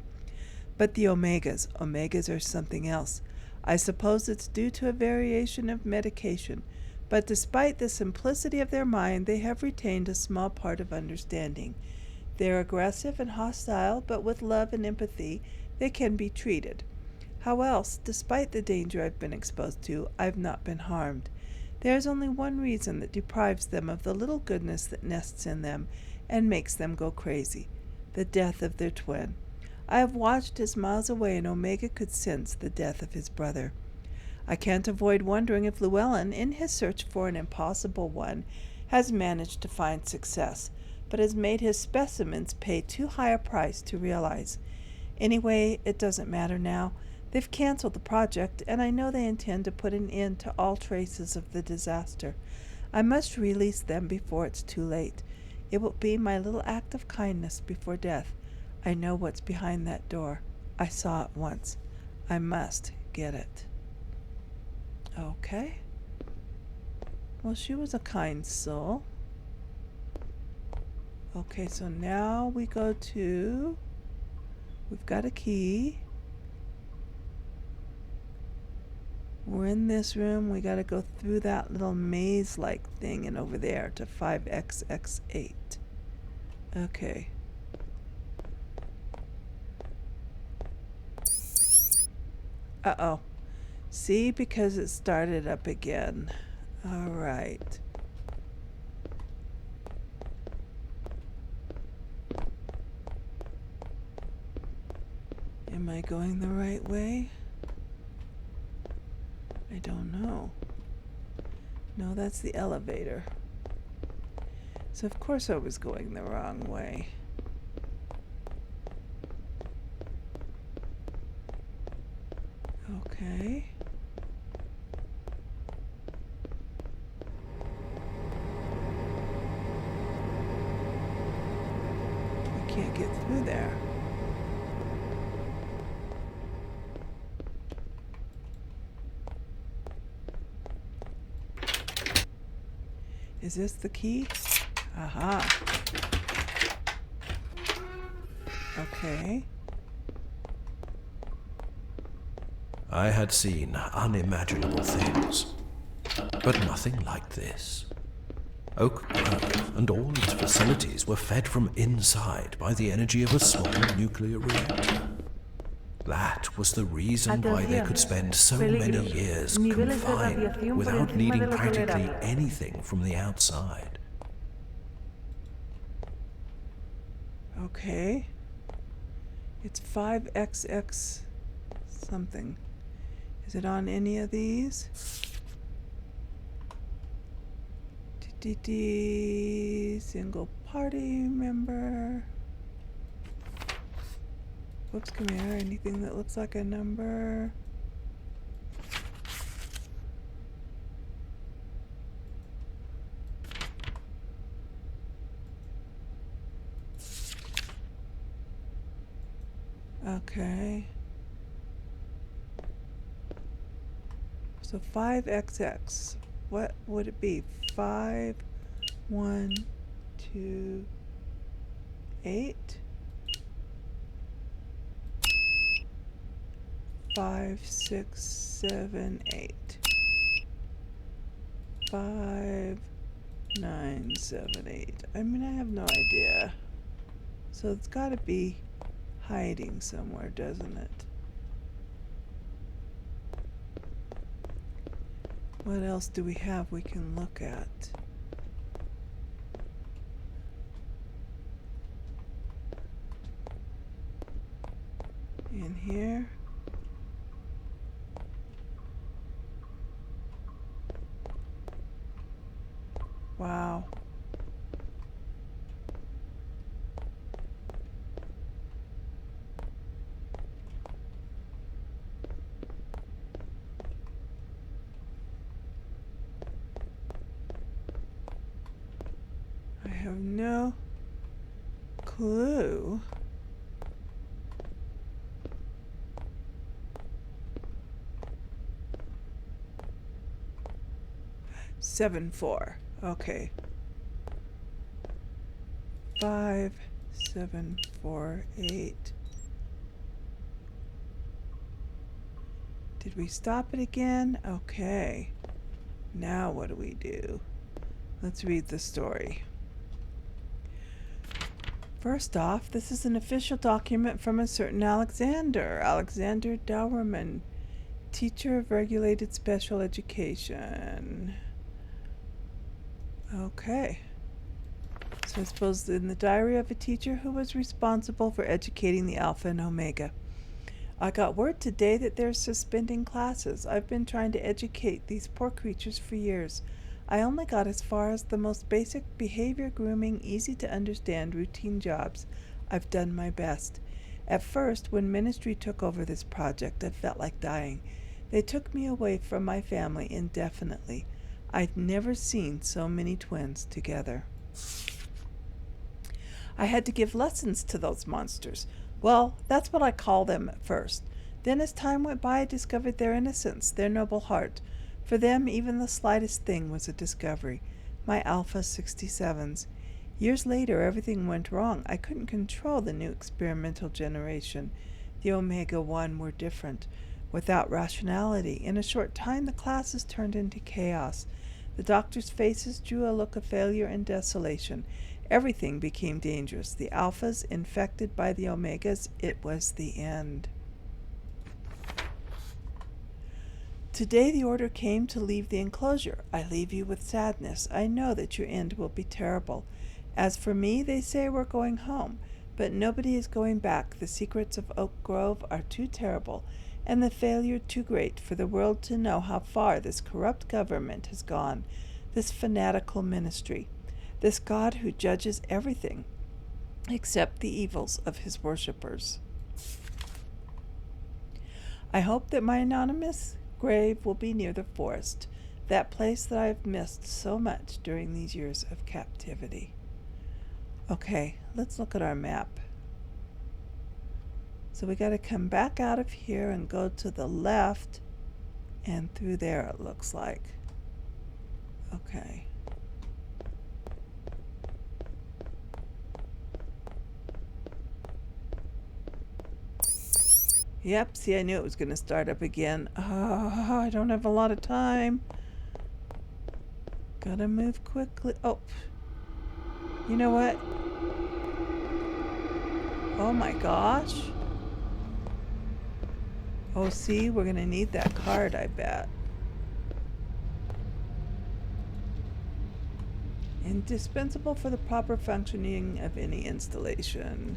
But the Omegas are something else. I suppose it's due to a variation of medication, but despite the simplicity of their mind, they have retained a small part of understanding. They're aggressive and hostile, but with love and empathy, they can be treated. How else, despite the danger I've been exposed to, I've not been harmed? There is only one reason that deprives them of the little goodness that nests in them and makes them go crazy: the death of their twin. I have watched as miles away an Omega could sense the death of his brother. I can't avoid wondering if Llewellyn, in his search for an impossible one, has managed to find success, but has made his specimens pay too high a price to realize. Anyway, it doesn't matter now. They've canceled the project, and I know they intend to put an end to all traces of the disaster. I must release them before it's too late. It will be my little act of kindness before death. I know what's behind that door. I saw it once. I must get it. Okay. Well, she was a kind soul. Okay, so now we go to... We've got a key. We're in this room. We got to go through that little maze-like thing and over there to 5XX8. Okay. Uh-oh. See, because it started up again. All right. Am I going the right way? I don't know. No, that's the elevator. So of course I was going the wrong way. Okay. I can't get through there. Is this the key? Aha. Okay. I had seen unimaginable things, but nothing like this. Oack Grove and all its facilities were fed from inside by the energy of a small nuclear reactor. That was the reason why they could spend so many years confined without needing practically anything from the outside. Okay. It's 5XX something. Is it on any of these? Single party member. Whoops, come here. Anything that looks like a number? Okay. So 5XX. What would it be? 5, 1, 2, 8? 5, 6, 7, 8. 5, 9, 7, 8. I mean, I have no idea. So it's got to be hiding somewhere, doesn't it? What else do we have we can look at? In here? have no clue. Seven, 4. Okay. 5, 7, 4, 8. Did we stop it again? Okay. Now what do we do? Let's read the story. First off, this is an official document from a certain Alexander Dowerman, teacher of regulated special education. Okay. So I suppose in the diary of a teacher who was responsible for educating the Alpha and Omega. I got word today that they're suspending classes. I've been trying to educate these poor creatures for years. I only got as far as the most basic behavior grooming, easy to understand routine jobs. I've done my best. At first, when ministry took over this project, I felt like dying. They took me away from my family indefinitely. I'd never seen so many twins together. I had to give lessons to those monsters. Well, that's what I call them at first. Then as time went by, I discovered their innocence, their noble heart. For them, even the slightest thing was a discovery. My Alpha 67s. Years later, everything went wrong. I couldn't control the new experimental generation. The Omega 1 were different, without rationality. In a short time, the classes turned into chaos. The doctors' faces drew a look of failure and desolation. Everything became dangerous. The Alphas infected by the Omegas. It was the end. Today the order came to leave the enclosure. I leave you with sadness. I know that your end will be terrible. As for me, they say we're going home, but nobody is going back. The secrets of Oack Grove are too terrible, and the failure too great for the world to know how far this corrupt government has gone, this fanatical ministry, this God who judges everything except the evils of his worshippers. I hope that my anonymous grave will be near the forest, that place that I have missed so much during these years of captivity. Okay, let's look at our map. So we got to come back out of here and go to the left and through there, it looks like. Okay. Yep, see, I knew it was going to start up again. Oh, I don't have a lot of time. Gotta move quickly. Oh, you know what? Oh my gosh. Oh, see, we're going to need that card, I bet. Indispensable for the proper functioning of any installation.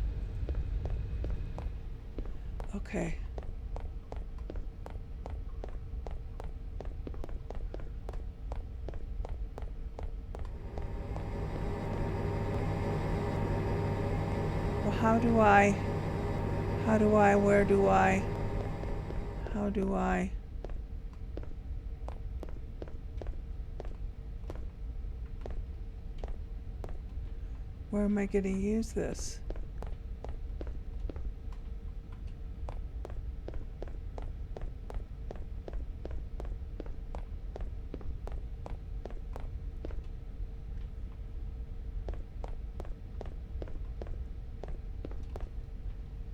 Okay. Well, how do I, where do I, how do I? Where am I going to use this?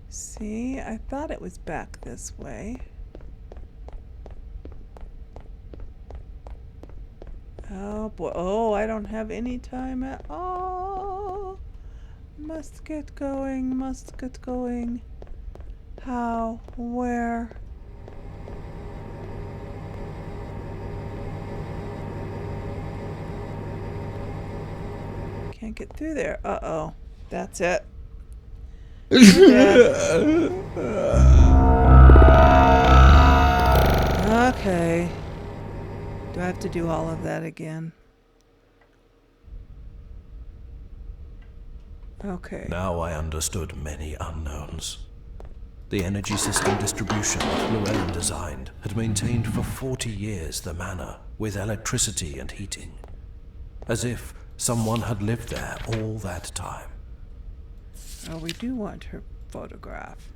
See, I thought it was back this way. Oh boy, oh, I don't have any time at all. Must get going, must get going. How? Where? Can't get through there. Uh-oh. That's it. Okay. Do I have to do all of that again? Okay. Now I understood many unknowns. The energy system distribution Llewellyn designed had maintained for 40 years the manor with electricity and heating. As if Someone had lived there all that time. Oh, we do want her photograph.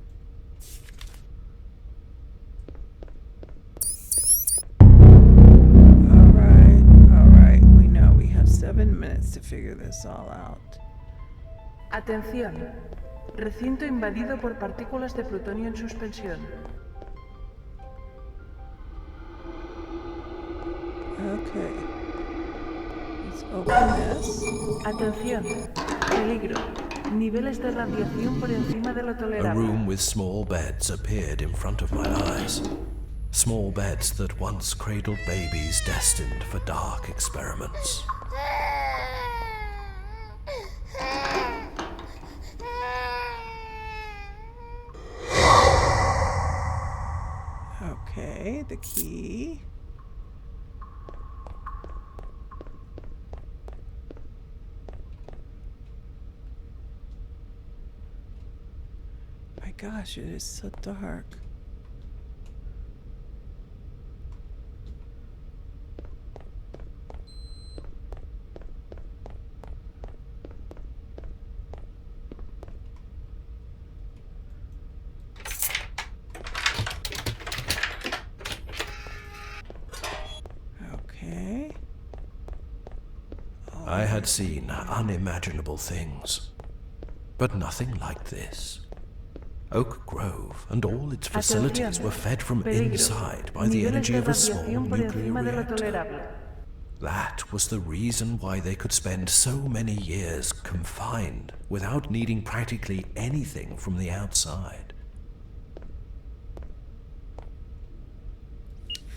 Alright. We know we have 7 minutes to figure this all out. Atención. Recinto invadido por partículas de plutonio en suspensión. Okay. Let's open this. Atención. Peligro. Niveles de radiación por encima de lo A tolerable. room with small beds appeared in front of my eyes. Small beds that once cradled babies destined for dark experiments. Okay, the key. My gosh, it is so dark. Okay. I had seen unimaginable things, but nothing like this. Oak Grove and all its facilities were fed from inside by the energy of a small nuclear reactor. That was the reason why they could spend so many years confined without needing practically anything from the outside.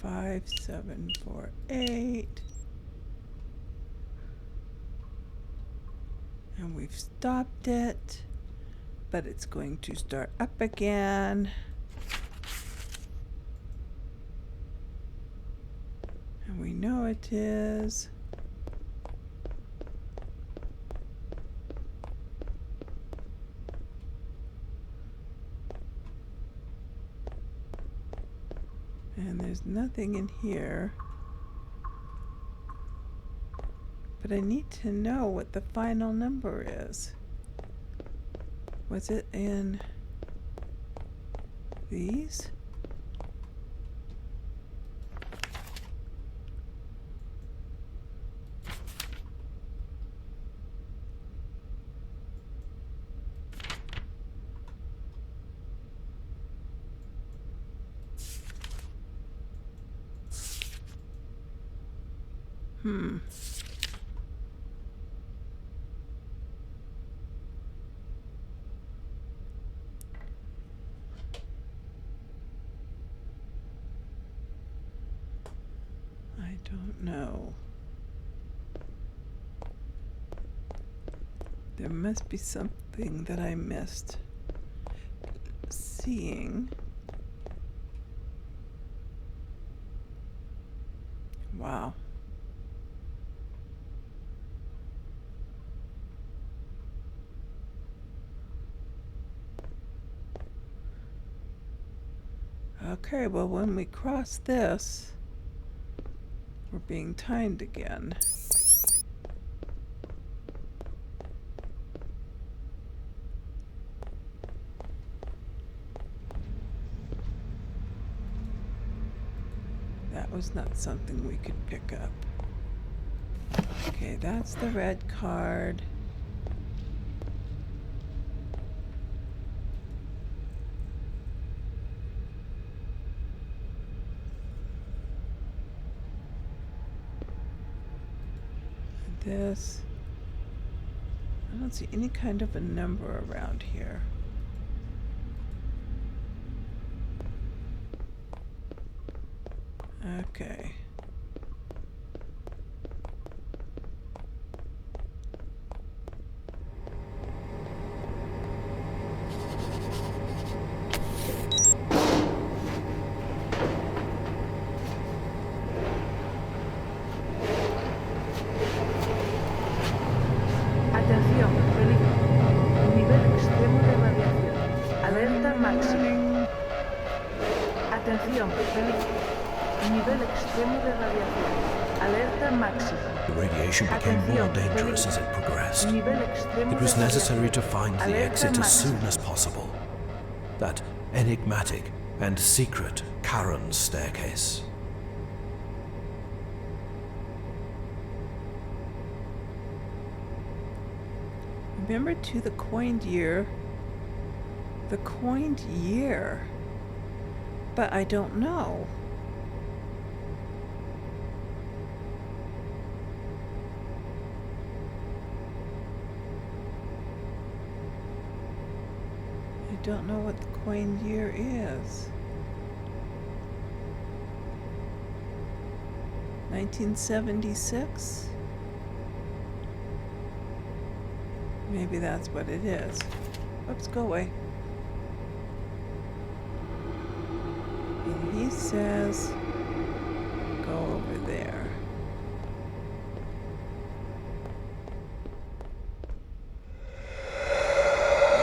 5748. And we've stopped it, but it's going to start up again. And we know it is. And there's nothing in here. But I need to know what the final number is. Was it in these? I don't know. There must be something that I missed seeing. Wow. Okay, well, when we cross this, we're being timed again. That was not something we could pick up. Okay, that's the red card. This. I don't see any kind of a number around here. Okay. Atención, peligro. Nivel extremo de radiación. Alerta máxima. Atención, peligro. Nivel extremo de radiación. Alerta máxima. The radiation became more Atención, dangerous as peligro. it progressed. Nivel extremo It was de necessary to find the Alerta exit as máxima. soon as possible. That enigmatic and secret Charon staircase. Remember too the coined year. The coined year. But I don't know. I don't know what the coined year is. 1976? Maybe that's what it is. Oops, go away. And he says, go over there.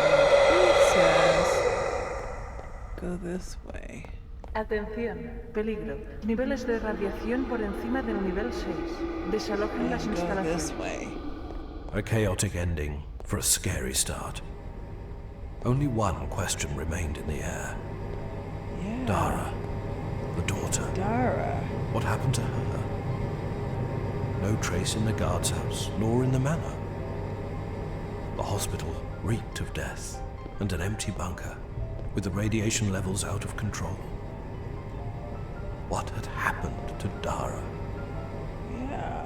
And he says, go this way. Atención, peligro. Niveles de radiación por encima del nivel 6. Desalojen las And go this instalaciones. way. A chaotic ending for a scary start. Only one question remained in the air. Yeah. Dara, the daughter. Dara. What happened to her? No trace in the guard's house, nor in the manor. The hospital reeked of death, and an empty bunker, with the radiation levels out of control. What had happened to Dara? Yeah.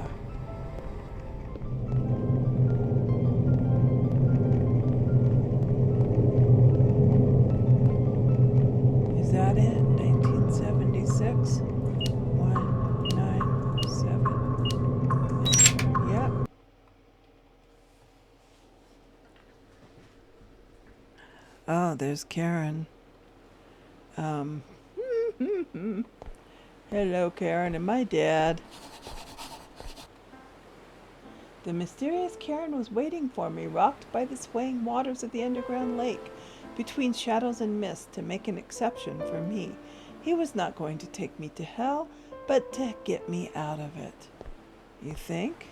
Is that it? 1976? 197. Yep. Oh, there's Karen. Hello, Karen, and my dad. The mysterious Charon was waiting for me, rocked by the swaying waters of the underground lake, between shadows and mist, to make an exception for me. He was not going to take me to hell, but to get me out of it. You think?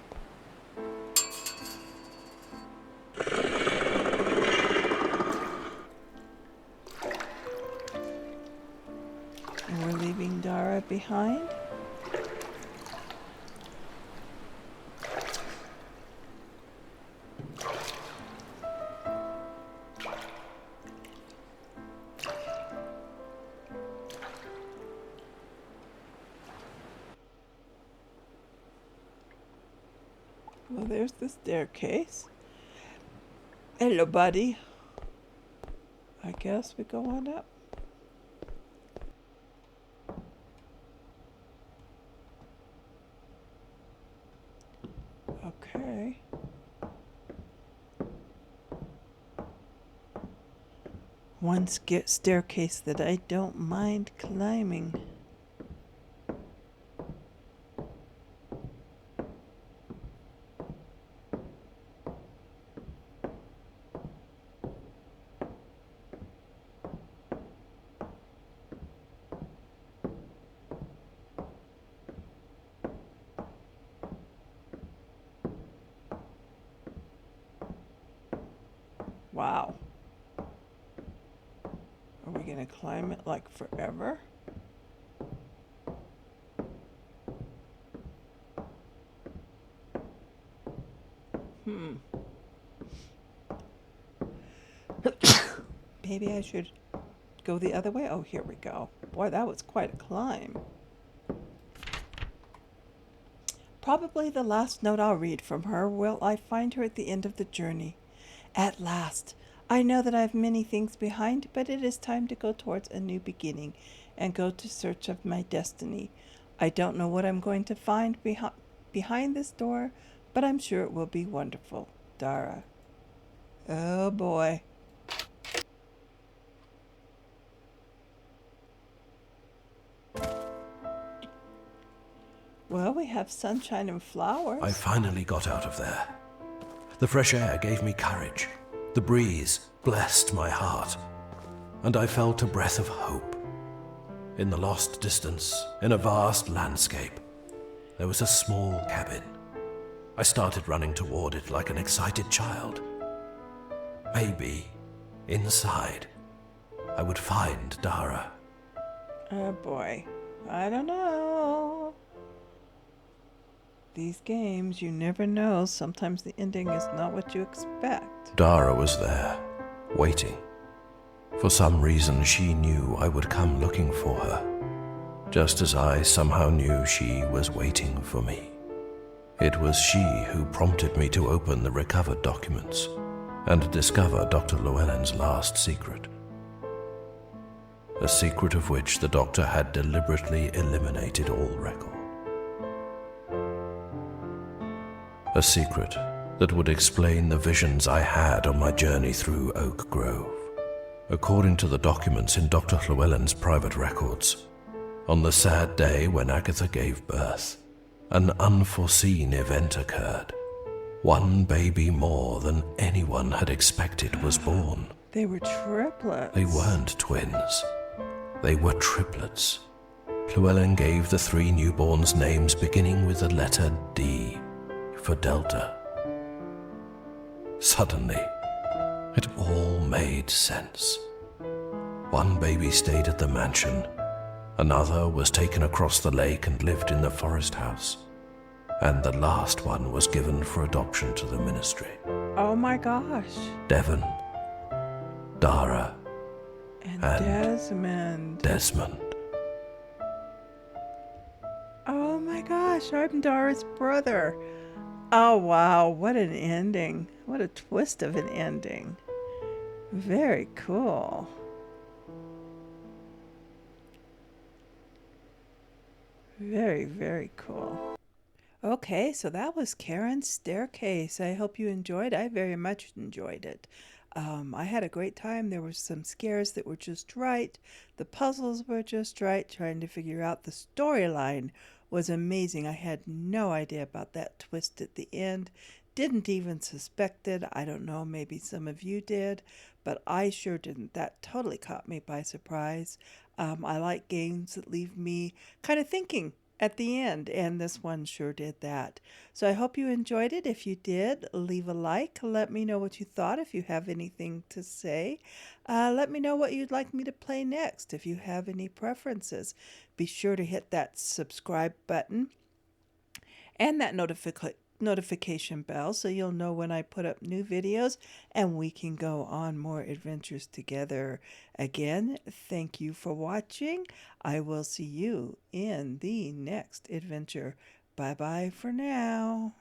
And we're leaving Dara behind? Well, there's the staircase. Hello, buddy. I guess we go on up. Okay. One staircase that I don't mind climbing. Wow. Are we gonna climb it like forever? Maybe I should go the other way. Oh, here we go. Boy, that was quite a climb. Probably the last note I'll read from her will I find her at the end of the journey. At last. I know that I have many things behind, but it is time to go towards a new beginning and go to search of my destiny. I don't know what I'm going to find behind this door, but I'm sure it will be wonderful. Dara. Oh boy. Well, we have sunshine and flowers. I finally got out of there. The fresh air gave me courage. The breeze blessed my heart. And I felt a breath of hope. In the lost distance, in a vast landscape, there was a small cabin. I started running toward it like an excited child. Maybe, inside, I would find Dara. Oh boy, I don't know. These games, you never know. Sometimes the ending is not what you expect. Dara was there, waiting. For some reason, she knew I would come looking for her, just as I somehow knew she was waiting for me. It was she who prompted me to open the recovered documents and discover Dr. Llewellyn's last secret. A secret of which the doctor had deliberately eliminated all record. A secret that would explain the visions I had on my journey through Oack Grove. According to the documents in Dr. Llewellyn's private records, on the sad day when Agatha gave birth, an unforeseen event occurred. One baby more than anyone had expected was born. They were triplets. They weren't twins. They were triplets. Llewellyn gave the 3 newborns names beginning with the letter D for Delta. Suddenly, it all made sense. One baby stayed at the mansion. Another was taken across the lake and lived in the forest house. And the last one was given for adoption to the ministry. Oh my gosh. Devon, Dara, And and Desmond. Oh my gosh, I'm Dara's brother. Oh wow, what an ending. What a twist of an ending. Very cool. Very, very cool. Okay, so that was Charon's Staircase. I hope you enjoyed. I very much enjoyed it. I had a great time. There were some scares that were just right. The puzzles were just right. Trying to figure out the storyline was amazing. I had no idea about that twist at the end. Didn't even suspect it. I don't know, maybe some of you did, but I sure didn't. That totally caught me by surprise. I like games that leave me kind of thinking at the end, and this one sure did that. So I hope you enjoyed it. If you did, leave a like. Let me know what you thought. If you have anything to say, let me know what you'd like me to play next. If you have any preferences, be sure to hit that subscribe button and that notification bell so you'll know when I put up new videos and we can go on more adventures together. Again, thank you for watching. I will see you in the next adventure. Bye bye for now.